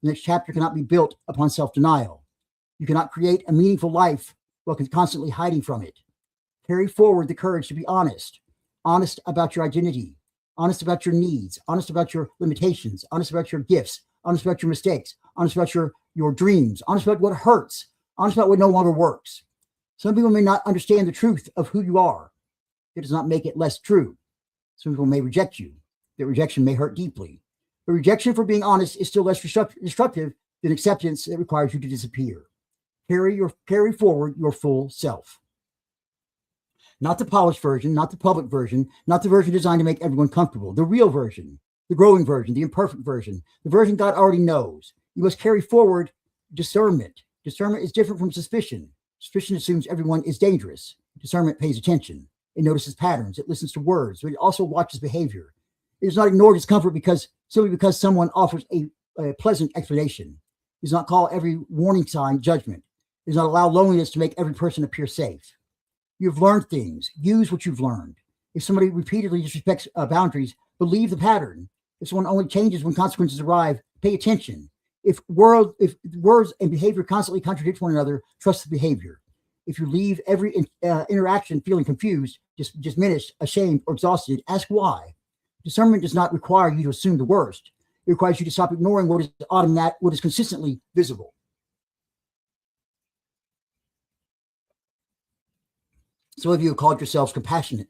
The next chapter cannot be built upon self-denial. You cannot create a meaningful life while constantly hiding from it. Carry forward the courage to be honest about your identity, honest about your needs, honest about your limitations, honest about your gifts, honest about your mistakes, honest about your dreams, honest about what hurts, honest about what no longer works. Some people may not understand the truth of who you are. It does not make it less true. Some people may reject you. That rejection may hurt deeply. But rejection for being honest is still less destructive than acceptance that requires you to disappear. Carry forward your full self. Not the polished version, not the public version, not the version designed to make everyone comfortable. The real version, the growing version, the imperfect version, the version God already knows. You must carry forward discernment. Discernment is different from suspicion. Suspicion assumes everyone is dangerous. Discernment pays attention. It notices patterns. It listens to words, but it also watches behavior. It does not ignore discomfort simply because someone offers a pleasant explanation. It does not call every warning sign judgment. It does not allow loneliness to make every person appear safe. You've learned things. Use what you've learned. If somebody repeatedly disrespects boundaries, believe the pattern. If someone only changes when consequences arrive, pay attention. If words and behavior constantly contradict one another, trust the behavior. If you leave every interaction feeling confused, diminished, ashamed, or exhausted, ask why. Discernment does not require you to assume the worst. It requires you to stop ignoring what is consistently visible. Some of you have called yourselves compassionate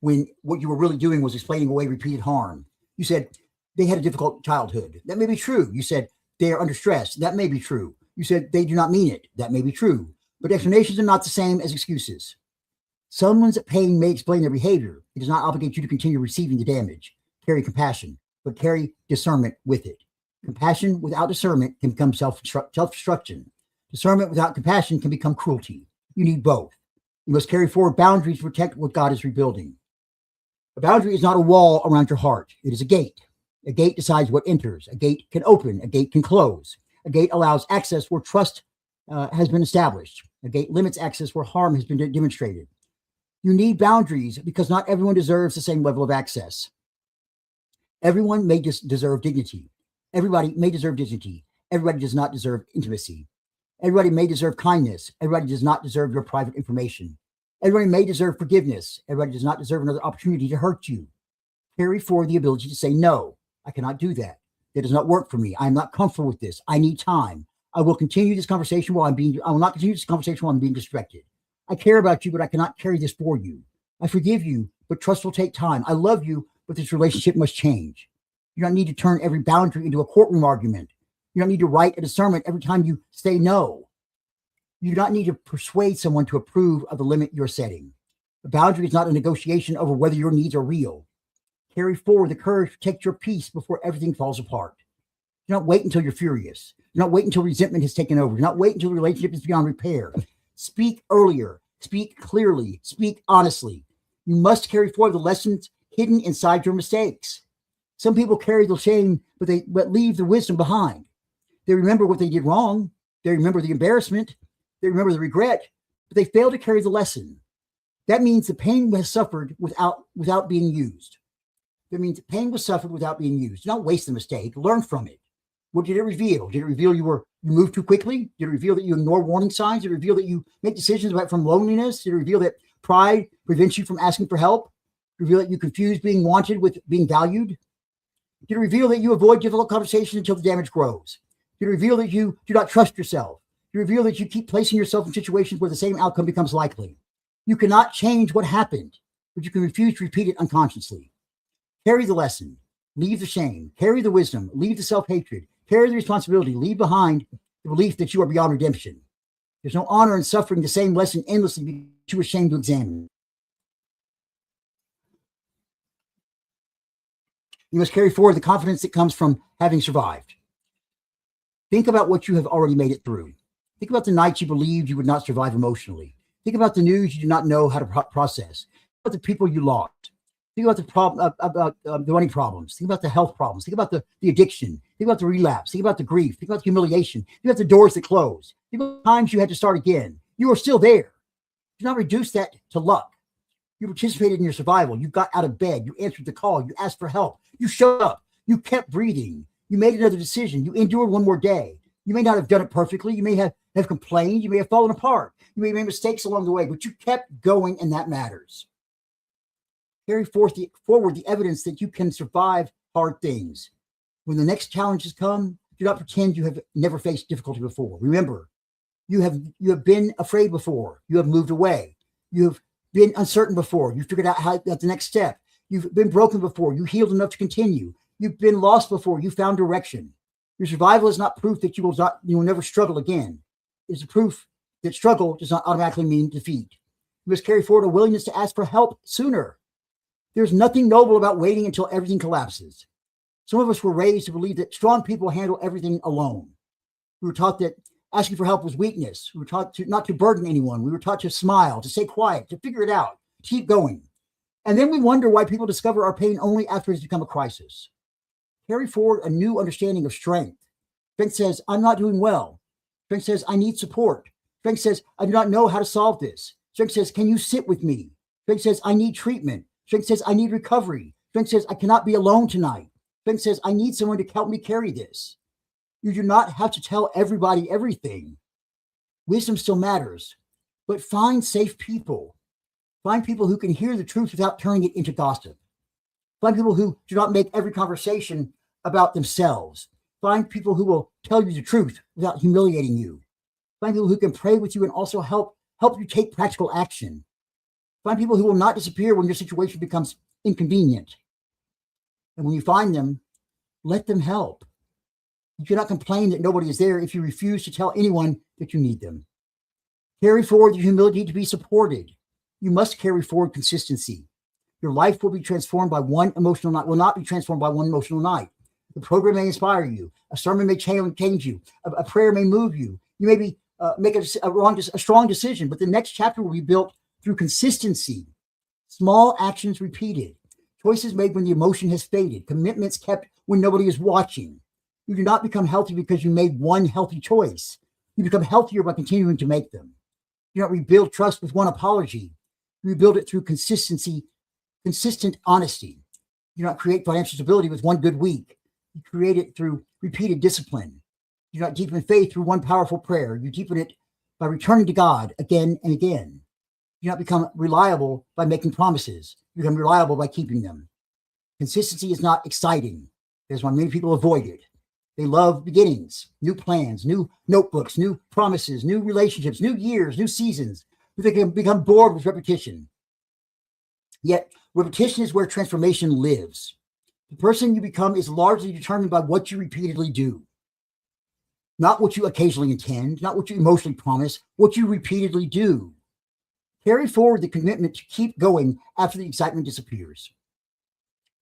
when what you were really doing was explaining away repeated harm. You said they had a difficult childhood. That may be true. You said they are under stress. That may be true. You said they do not mean it. That may be true. But explanations are not the same as excuses. Someone's pain may explain their behavior. It does not obligate you to continue receiving the damage. Carry compassion, but carry discernment with it. Compassion without discernment can become self-destruction. Discernment without compassion can become cruelty. You need both. You must carry forward boundaries to protect what God is rebuilding. A boundary is not a wall around your heart. It is a gate. A gate decides what enters. A gate can open. A gate can close. A gate allows access where trust has been established. A gate limits access where harm has been demonstrated. You need boundaries because not everyone deserves the same level of access. Everyone may deserve dignity. Everybody may deserve dignity. Everybody does not deserve intimacy. Everybody may deserve kindness. Everybody does not deserve your private information. Everybody may deserve forgiveness. Everybody does not deserve another opportunity to hurt you. Carry forward the ability to say, no, I cannot do that. That does not work for me. I am not comfortable with this. I need time. I will continue this conversation I will not continue this conversation while I'm being distracted. I care about you, but I cannot carry this for you. I forgive you, but trust will take time. I love you, but this relationship must change. You don't need to turn every boundary into a courtroom argument. You don't need to write a discernment every time you say no. You do not need to persuade someone to approve of the limit you're setting. The boundary is not a negotiation over whether your needs are real. Carry forward the courage to protect your peace before everything falls apart. Do not wait until you're furious. Do not wait until resentment has taken over. Do not wait until the relationship is beyond repair. Speak earlier. Speak clearly. Speak honestly. You must carry forward the lessons hidden inside your mistakes. Some people carry the shame, but leave the wisdom behind. They remember what they did wrong. They remember the embarrassment. They remember the regret, but they fail to carry the lesson. That means the pain was suffered without being used. That means pain was suffered without being used. Do not waste the mistake. Learn from it. What did it reveal? Did it reveal you moved too quickly? Did it reveal that you ignore warning signs? Did it reveal that you make decisions from loneliness? Did it reveal that pride prevents you from asking for help? Did it reveal that you confuse being wanted with being valued? Did it reveal that you avoid difficult conversations until the damage grows? Did it reveal that you do not trust yourself? Did it reveal that you keep placing yourself in situations where the same outcome becomes likely? You cannot change what happened, but you can refuse to repeat it unconsciously. Carry the lesson. Leave the shame. Carry the wisdom. Leave the self-hatred. Carry the responsibility. Leave behind the belief that you are beyond redemption. There's no honor in suffering the same lesson endlessly because you're ashamed to examine. You must carry forward the confidence that comes from having survived. Think about what you have already made it through. Think about the nights you believed you would not survive emotionally. Think about the news you do not know how to process. Think about the people you lost. Think about the problem, about the money problems. Think about the health problems. Think about the addiction. Think about the relapse. Think about the grief. Think about the humiliation. Think about the doors that closed. Think about the times you had to start again. You are still there. Do not reduce that to luck. You participated in your survival. You got out of bed. You answered the call. You asked for help. You showed up. You kept breathing. You made another decision. You endured one more day. You may not have done it perfectly. You may have complained. You may have fallen apart. You may have made mistakes along the way, but you kept going, and that matters. Carry forward the evidence that you can survive hard things. When the next challenges come, do not pretend you have never faced difficulty before. Remember, you have been afraid before. You have moved away. You have been uncertain before. You figured out the next step. You've been broken before. You healed enough to continue. You've been lost before. You found direction. Your survival is not proof that you will never struggle again. It's a proof that struggle does not automatically mean defeat. You must carry forward a willingness to ask for help sooner. There's nothing noble about waiting until everything collapses. Some of us were raised to believe that strong people handle everything alone. We were taught that asking for help was weakness. We were taught not to burden anyone. We were taught to smile, to stay quiet, to figure it out, to keep going. And then we wonder why people discover our pain only after it's become a crisis. Carry forward a new understanding of strength. Strength says, I'm not doing well. Strength says, I need support. Strength says, I do not know how to solve this. Strength says, can you sit with me? Strength says, I need treatment. Strength says, I need recovery. Strength says, I cannot be alone tonight. Strength says, I need someone to help me carry this. You do not have to tell everybody everything. Wisdom still matters, but find safe people. Find people who can hear the truth without turning it into gossip. Find people who do not make every conversation about themselves. Find people who will tell you the truth without humiliating you. Find people who can pray with you and also help you take practical action. Find people who will not disappear when your situation becomes inconvenient. And when you find them, let them help. You cannot complain that nobody is there if you refuse to tell anyone that you need them. Carry forward the humility to be supported. You must carry forward consistency. Your life will be transformed by one emotional night, will not be transformed by one emotional night. The program may inspire you. A sermon may change you. A prayer may move you. You may make a strong decision, but the next chapter will be built through consistency. Small actions repeated. Choices made when the emotion has faded. Commitments kept when nobody is watching. You do not become healthy because you made one healthy choice. You become healthier by continuing to make them. You do not rebuild trust with one apology. You rebuild it through consistency, consistent honesty. You do not create financial stability with one good week. You create it through repeated discipline. You do not deepen faith through one powerful prayer. You deepen it by returning to God again and again. You do not become reliable by making promises. You become reliable by keeping them. Consistency is not exciting. That's why many people avoid it. They love beginnings, new plans, new notebooks, new promises, new relationships, new years, new seasons. But they can become bored with repetition. Yet repetition is where transformation lives. The person you become is largely determined by what you repeatedly do. Not what you occasionally intend, not what you emotionally promise, what you repeatedly do. Carry forward the commitment to keep going after the excitement disappears.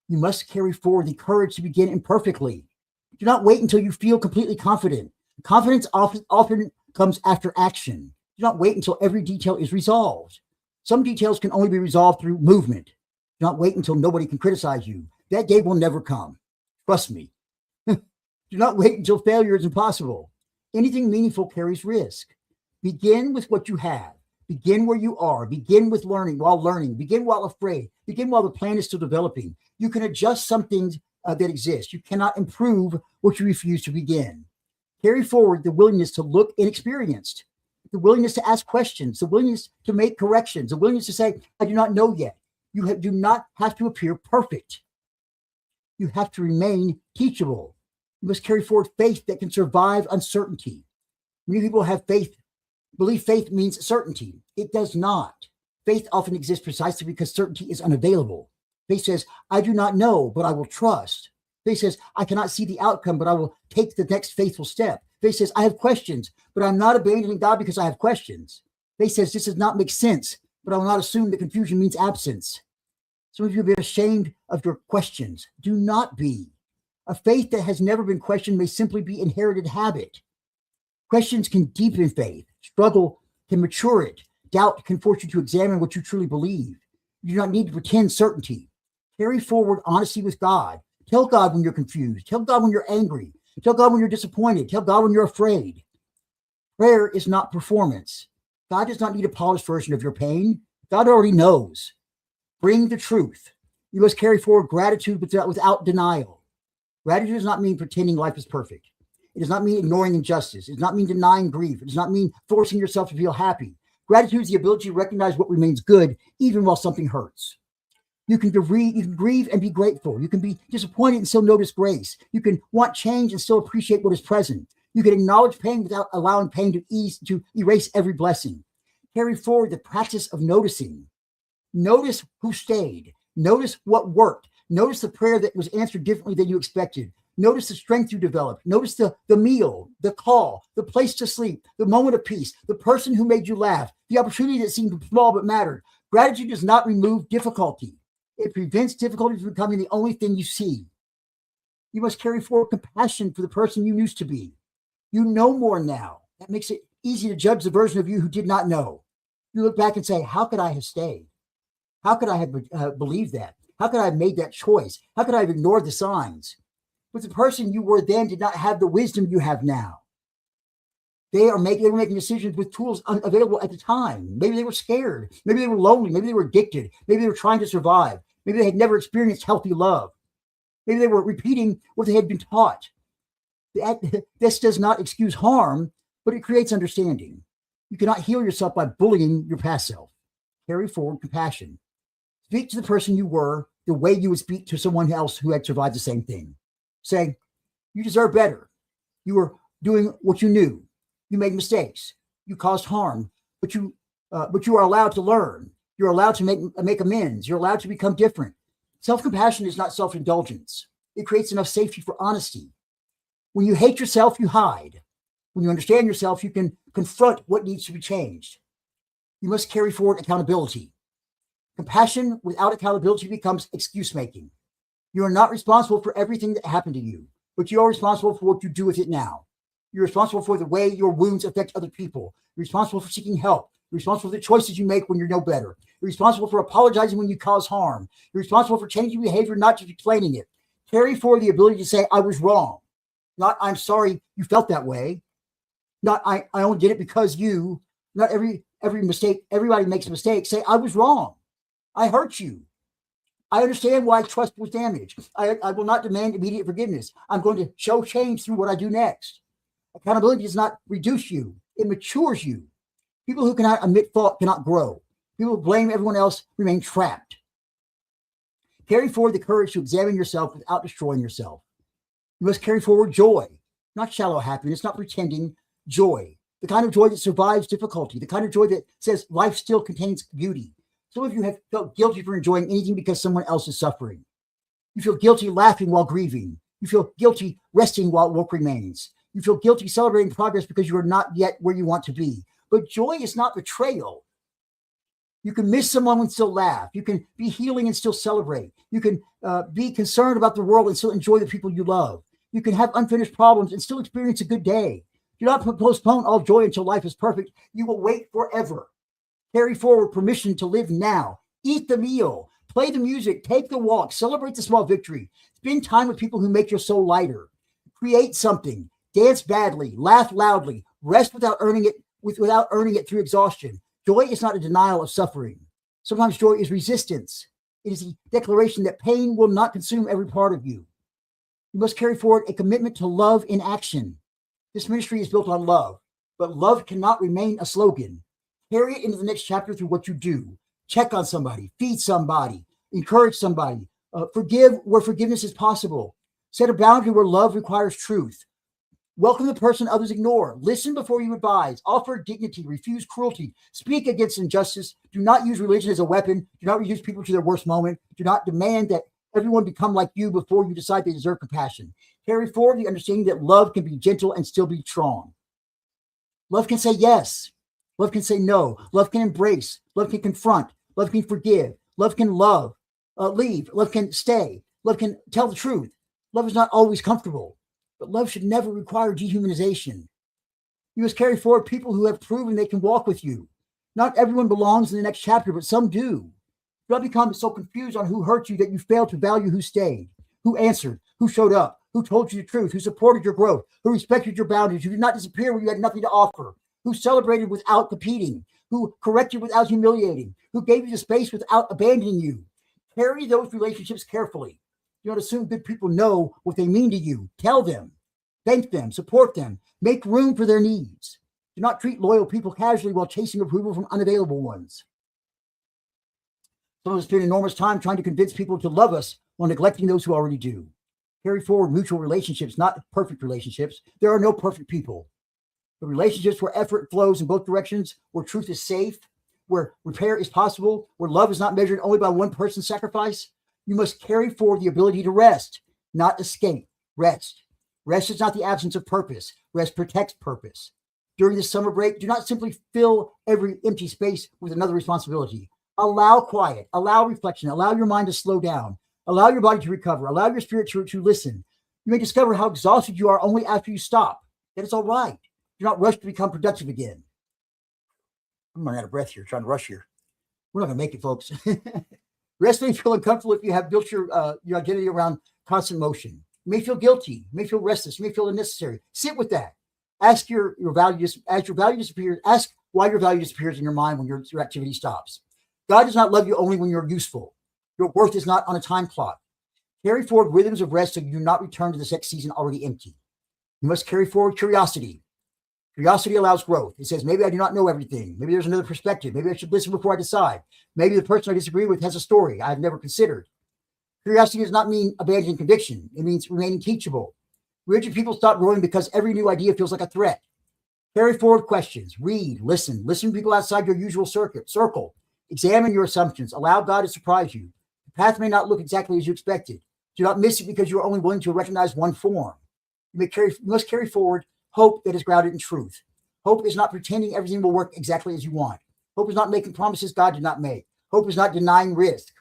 You must carry forward the courage to begin imperfectly. Do not wait until you feel completely confident. Confidence often comes after action. Do not wait until every detail is resolved. Some details can only be resolved through movement. Do not wait until nobody can criticize you. That day will never come. Trust me. Do not wait until failure is impossible. Anything meaningful carries risk. Begin with what you have. Begin where you are. Begin with learning. Begin while afraid. Begin while the plan is still developing. You can adjust some things that exist. You cannot improve what you refuse to begin. Carry forward the willingness to look inexperienced, the willingness to ask questions, the willingness to make corrections, the willingness to say, I do not know yet. You do not have to appear perfect. You have to remain teachable. You must carry forward faith that can survive uncertainty. Many people have faith, believe faith means certainty. It does not. Faith often exists precisely because certainty is unavailable. Faith says, I do not know, but I will trust. Faith says, I cannot see the outcome, but I will take the next faithful step. Faith says, I have questions, but I'm not abandoning God because I have questions. Faith says, this does not make sense, but I will not assume that confusion means absence. Some of you have been ashamed of your questions. Do not be. A faith that has never been questioned may simply be inherited habit. Questions can deepen faith. Struggle can mature it. Doubt can force you to examine what you truly believe. You do not need to pretend certainty. Carry forward honesty with God. Tell God when you're confused. Tell God when you're angry. Tell God when you're disappointed. Tell God when you're afraid. Prayer is not performance. God does not need a polished version of your pain. God already knows. Bring the truth. You must carry forward gratitude without denial. Gratitude does not mean pretending life is perfect. It does not mean ignoring injustice. It does not mean denying grief. It does not mean forcing yourself to feel happy. Gratitude is the ability to recognize what remains good, even while something hurts. You can grieve and be grateful. You can be disappointed and still notice grace. You can want change and still appreciate what is present. You can acknowledge pain without allowing pain to erase every blessing. Carry forward the practice of noticing. Notice who stayed. Notice what worked. Notice the prayer that was answered differently than you expected. Notice the strength you developed. Notice the meal, the call, the place to sleep, the moment of peace, the person who made you laugh, the opportunity that seemed small but mattered. Gratitude does not remove difficulty. It prevents difficulty from becoming the only thing you see. You must carry forward compassion for the person you used to be. You know more now. That makes it easy to judge the version of you who did not know. You look back and say, how could I have stayed? How could I have believed that? How could I have made that choice? How could I have ignored the signs? But the person you were then did not have the wisdom you have now. They were making decisions with tools unavailable at the time. Maybe they were scared. Maybe they were lonely. Maybe they were addicted. Maybe they were trying to survive. Maybe they had never experienced healthy love. Maybe they were repeating what they had been taught. This does not excuse harm, but it creates understanding. You cannot heal yourself by bullying your past self. Carry forward compassion. Speak to the person you were the way you would speak to someone else who had survived the same thing. Say, you deserve better. You were doing what you knew. You made mistakes. You caused harm, but you are allowed to learn. You're allowed to make amends. You're allowed to become different. Self-compassion is not self-indulgence. It creates enough safety for honesty. When you hate yourself, you hide. When you understand yourself, you can confront what needs to be changed. You must carry forward accountability. Compassion without accountability becomes excuse-making. You are not responsible for everything that happened to you, but you are responsible for what you do with it now. You're responsible for the way your wounds affect other people. You're responsible for seeking help. You're responsible for the choices you make when you're no better. You're responsible for apologizing when you cause harm. You're responsible for changing behavior, not just explaining it. Carry forward the ability to say, I was wrong. Not, I'm sorry you felt that way. Not, I only did it because you. Not every mistake, everybody makes mistakes. Say, I was wrong. I hurt you. I understand why trust was damaged. I will not demand immediate forgiveness. I'm going to show change through what I do next. Accountability does not reduce you. It matures you. People who cannot admit fault cannot grow. People who blame everyone else remain trapped. Carry forward the courage to examine yourself without destroying yourself. You must carry forward joy, not shallow happiness, not pretending joy. The kind of joy that survives difficulty, the kind of joy that says life still contains beauty. Some of you have felt guilty for enjoying anything because someone else is suffering. You feel guilty laughing while grieving. You feel guilty resting while work remains. You feel guilty celebrating progress because you are not yet where you want to be. But joy is not betrayal. You can miss someone and still laugh. You can be healing and still celebrate. You can be concerned about the world and still enjoy the people you love. You can have unfinished problems and still experience a good day. Do not postpone all joy until life is perfect. You will wait forever. Carry forward permission to live now. Eat the meal. Play the music, take the walk, celebrate the small victory. Spend time with people who make your soul lighter. Create something, dance badly, laugh loudly, rest without earning it through exhaustion. Joy is not a denial of suffering. Sometimes joy is resistance. It is a declaration that pain will not consume every part of you. You must carry forward a commitment to love in action. This ministry is built on love, but love cannot remain a slogan. Carry it into the next chapter through what you do. Check on somebody, feed somebody, encourage somebody, forgive where forgiveness is possible. Set a boundary where love requires truth. Welcome the person others ignore. Listen before you advise. Offer dignity. Refuse cruelty. Speak against injustice. Do not use religion as a weapon. Do not reduce people to their worst moment. Do not demand that everyone become like you before you decide they deserve compassion. Carry forward the understanding that love can be gentle and still be strong. Love can say yes. Love can say no. Love can embrace. Love can confront. Love can forgive. Love can leave. Love can stay. Love can tell the truth. Love is not always comfortable, but love should never require dehumanization. You must carry forward people who have proven they can walk with you. Not everyone belongs in the next chapter, but some do. Do not become so confused on who hurt you that you fail to value who stayed, who answered, who showed up, who told you the truth, who supported your growth, who respected your boundaries, who did not disappear when you had nothing to offer, who celebrated without competing, who corrected without humiliating, who gave you the space without abandoning you. Carry those relationships carefully. Do not assume good people know what they mean to you. Tell them, thank them, support them, make room for their needs. Do not treat loyal people casually while chasing approval from unavailable ones. Some of us spend enormous time trying to convince people to love us while neglecting those who already do. Carry forward mutual relationships, not perfect relationships. There are no perfect people. The relationships where effort flows in both directions, where truth is safe, where repair is possible, where love is not measured only by one person's sacrifice. You must carry forward the ability to rest, not escape. Rest. Rest is not the absence of purpose. Rest protects purpose. During this summer break, do not simply fill every empty space with another responsibility. Allow quiet, allow reflection, allow your mind to slow down, allow your body to recover, allow your spirit to listen. You may discover how exhausted you are only after you stop. That is all right. Do not rush to become productive again. I'm running out of breath here, trying to rush here. We're not going to make it, folks. Rest may feel uncomfortable if you have built your identity around constant motion. You may feel guilty. You may feel restless. You may feel unnecessary. Sit with that. Ask your value as your value disappears. Ask why your value disappears in your mind when your activity stops. God does not love you only when you're useful. Your worth is not on a time clock. Carry forward rhythms of rest so you do not return to the next season already empty. You must carry forward curiosity. Curiosity allows growth. It says, maybe I do not know everything. Maybe there's another perspective. Maybe I should listen before I decide. Maybe the person I disagree with has a story I've never considered. Curiosity does not mean abandoning conviction. It means remaining teachable. Rigid people stop growing because every new idea feels like a threat. Carry forward questions. Read, listen to people outside your usual circle. Examine your assumptions. Allow God to surprise you. The path may not look exactly as you expected. Do not miss it because you are only willing to recognize one form. You must carry forward hope that is grounded in truth. Hope is not pretending everything will work exactly as you want. Hope is not making promises God did not make. Hope is not denying risk.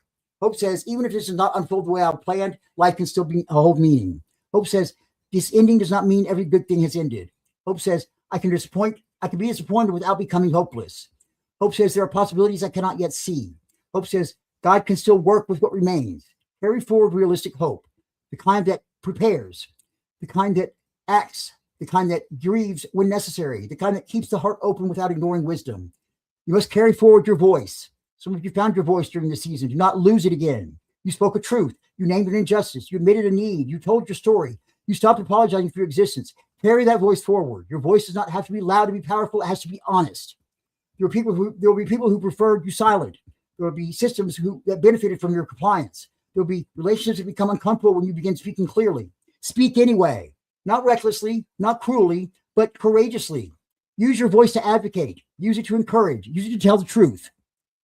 Hope says, even if this does not unfold the way I planned, life can still hold meaning. Hope says, this ending does not mean every good thing has ended. Hope says, I can be disappointed without becoming hopeless. Hope says, there are possibilities I cannot yet see. Hope says, God can still work with what remains. Carry forward realistic hope, the kind that prepares, the kind that acts, the kind that grieves when necessary, the kind that keeps the heart open without ignoring wisdom. You must carry forward your voice. Some of you found your voice during the season. Do not lose it again. You spoke a truth. You named an injustice. You admitted a need. You told your story. You stopped apologizing for your existence. Carry that voice forward. Your voice does not have to be loud to be powerful. It has to be honest. There will be people who preferred you silent. There will be systems that benefited from your compliance. There will be relationships that become uncomfortable when you begin speaking clearly. Speak anyway. Not recklessly, not cruelly, but courageously. Use your voice to advocate. Use it to encourage. Use it to tell the truth.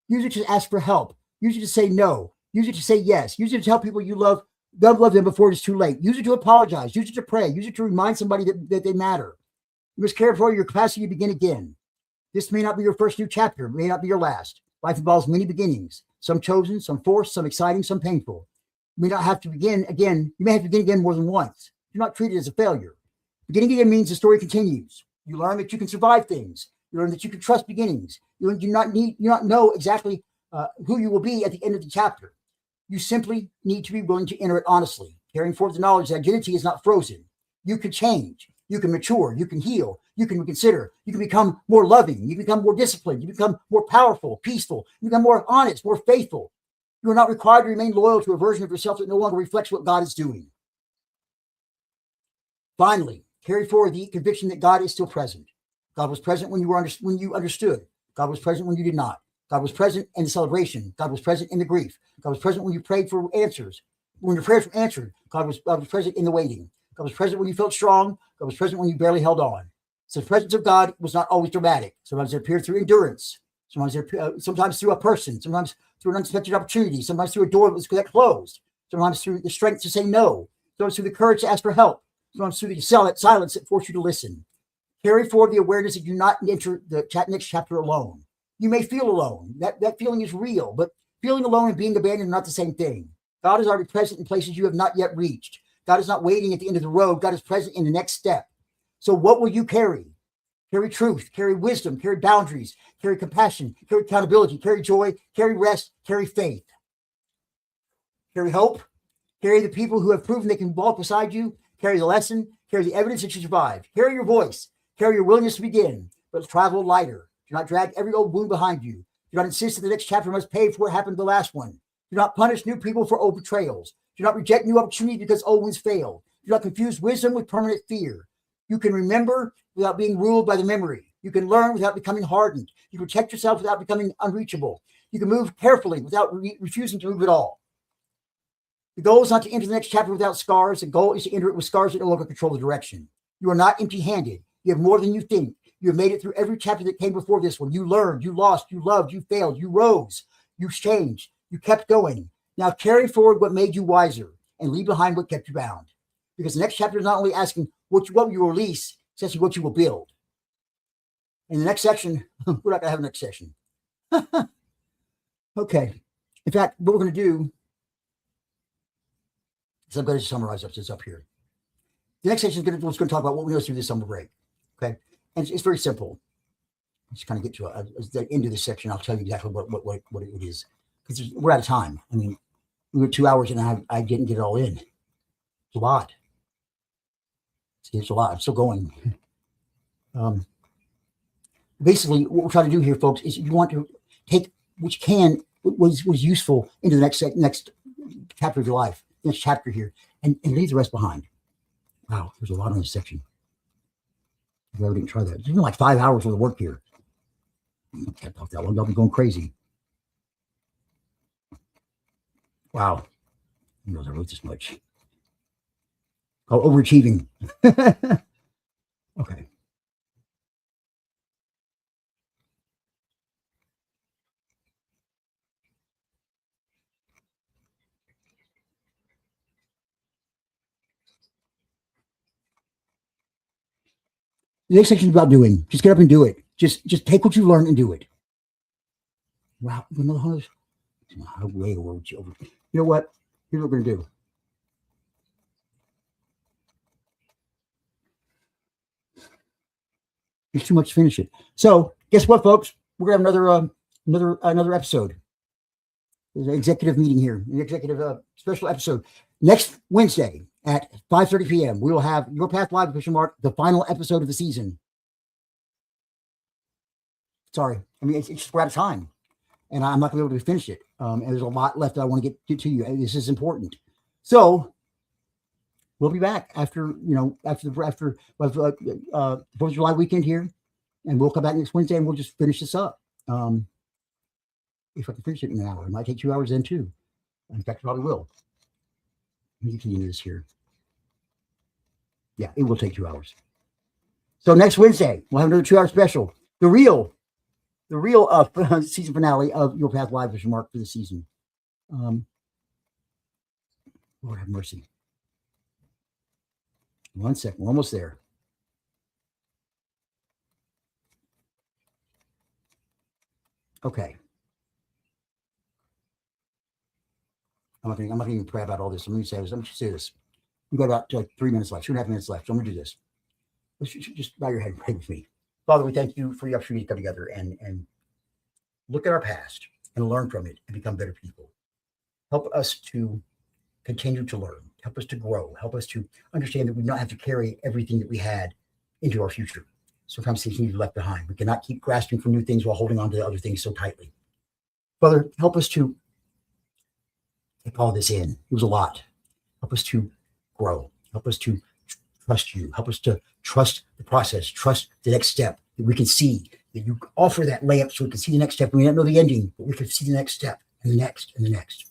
Use it to ask for help. Use it to say no. Use it to say yes. Use it to tell people you love them before it's too late. Use it to apologize. Use it to pray. Use it to remind somebody that they matter. You must carry forward your capacity to begin again. This may not be your first new chapter. It may not be your last. Life involves many beginnings. Some chosen, some forced, some exciting, some painful. You may not have to begin again. You may have to begin again more than once. Do not treat it as a failure. Beginning again means the story continues. You learn that you can survive things. You learn that you can trust beginnings. You do not know exactly who you will be at the end of the chapter. You simply need to be willing to enter it honestly, carrying forth the knowledge that identity is not frozen. You can change. You can mature. You can heal. You can reconsider. You can become more loving. You can become more disciplined. You become more powerful, peaceful. You become more honest, more faithful. You are not required to remain loyal to a version of yourself that no longer reflects what God is doing. Finally, carry forward the conviction that God is still present. God was present when you understood. God was present when you did not. God was present in the celebration. God was present in the grief. God was present when you prayed for answers. When your prayers were answered, God was present in the waiting. God was present when you felt strong. God was present when you barely held on. So the presence of God was not always dramatic. Sometimes it appeared through endurance. Sometimes through a person. Sometimes through an unexpected opportunity. Sometimes through a door that closed. Sometimes through the strength to say no. Sometimes through the courage to ask for help. Sometimes through the silence that forced you to listen. Carry forward the awareness that you do not enter the next chapter alone. You may feel alone. That feeling is real, but feeling alone and being abandoned are not the same thing. God is already present in places you have not yet reached. God is not waiting at the end of the road. God is present in the next step. So what will you carry? Carry truth, carry wisdom, carry boundaries, carry compassion, carry accountability, carry joy, carry rest, carry faith. Carry hope, carry the people who have proven they can walk beside you, carry the lesson, carry the evidence that you survived, carry your voice, carry your willingness to begin, but travel lighter. Do not drag every old wound behind you. Do not insist that the next chapter must pay for what happened to the last one. Do not punish new people for old betrayals. Do not reject new opportunities because old ones failed. Do not confuse wisdom with permanent fear. You can remember without being ruled by the memory. You can learn without becoming hardened. You can protect yourself without becoming unreachable. You can move carefully without refusing to move at all. The goal is not to enter the next chapter without scars. The goal is to enter it with scars that no longer control the direction. You are not empty-handed. You have more than you think. You have made it through every chapter that came before this one. You learned, you lost, you loved, you failed, you rose, you changed, you kept going. Now carry forward what made you wiser and leave behind what kept you bound. Because the next chapter is not only asking what you will release, it's asking what you will build. In the next section, we're not going to have a next session. Okay. In fact, what we're going to do is I'm going to summarize this up here. The next section is going to talk about what we know through this summer break. Okay. And it's very simple. Let's kind of get to the end of this section. I'll tell you exactly what it is. Because we're out of time. I mean, we were 2 hours and I didn't get it all in. It's a lot. It's a lot. I'm still going. Basically, what we're trying to do here, folks, is you want to take what was useful into the next chapter of your life, next chapter here, and leave the rest behind. Wow, there's a lot on this section. I didn't try that. It's been like 5 hours worth of work here. I can't talk that long. I'll be going crazy. Wow. Who knows I wrote this much? Oh, overachieving. Okay. The next section is about doing. Just get up and do it. Just take what you learn and do it. Wow. You know what? Here's what we're going to do. It's too much to finish it. So guess what, folks? We're going to have another episode. There's an executive meeting here, an executive special episode. Next Wednesday at 5:30 p.m., we will have Your Path Live, the final episode of the season. Sorry. I mean, it's just we're out of time. And I'm not going to be able to finish it. And there's a lot left that I want to get to you. And this is important. So we'll be back after the 4th of July weekend here. And we'll come back next Wednesday and we'll just finish this up. If I can finish it in an hour, it might take 2 hours then too. In fact, it probably will. Let me continue this here. Yeah, it will take 2 hours. So next Wednesday, we'll have another 2-hour special. The real season finale of Your Path Live is marked for the season. Lord have mercy. 1 second, we're almost there. Okay. I'm not going to even pray about all this. I'm going to say this. We've got about 3 minutes left, 2.5 minutes left. So I'm going to do this. Let's just bow your head and pray with me. Father, we thank you for the opportunity to come together and look at our past and learn from it and become better people. Help us to continue to learn. Help us to grow. Help us to understand that we don't have to carry everything that we had into our future. Sometimes things need to be left behind. We cannot keep grasping for new things while holding on to the other things so tightly. Father, help us to take all this in. It was a lot. Help us to grow. Help us to trust you. Help us to trust the process, trust the next step, that we can see, that you offer that lamp so we can see the next step. We don't know the ending, but we can see the next step and the next and the next.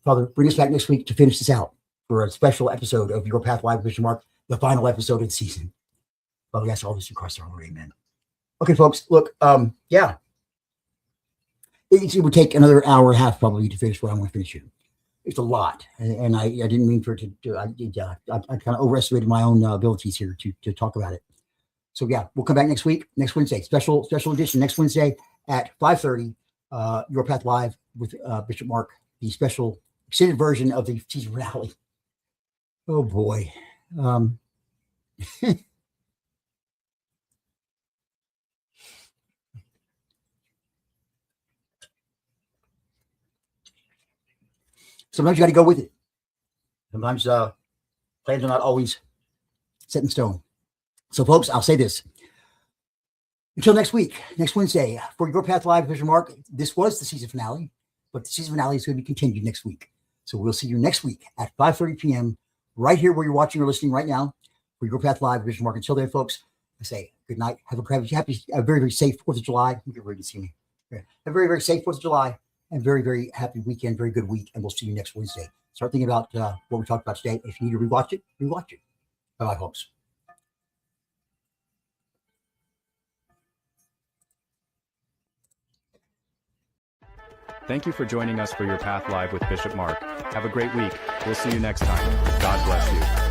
Father, bring us back next week to finish this out for a special episode of Your Path Live with Bishop Mark, the final episode of the season. Father, we ask all this in Christ's name. Amen. Okay, folks, look, yeah. It would take another hour and a half probably to finish what I want to finish here. It's a lot, and I didn't mean for it to. I kind of overestimated my own abilities here to talk about it. So yeah, we'll come back next week, next Wednesday, special edition next Wednesday at 5:30. Your Path Live with Bishop Mark, the special extended version of the season finale. Oh boy. Sometimes you got to go with it. Sometimes plans are not always set in stone. So, folks, I'll say this. Until next week, next Wednesday, for Your Path Live with Bishop Mark, this was the season finale, but the season finale is going to be continued next week. So we'll see you next week at 5:30 p.m. right here where you're watching or listening right now for Your Path Live with Bishop Mark. Until then, folks, I say good night. Have a very, very safe 4th of July. You can really see me. Have a very, very safe 4th of July. And very, very happy weekend, very good week, and we'll see you next Wednesday. Start thinking about what we talked about today. If you need to rewatch it, rewatch it. Bye-bye, folks. Thank you for joining us for Your Path Live with Bishop Mark. Have a great week. We'll see you next time. God bless you.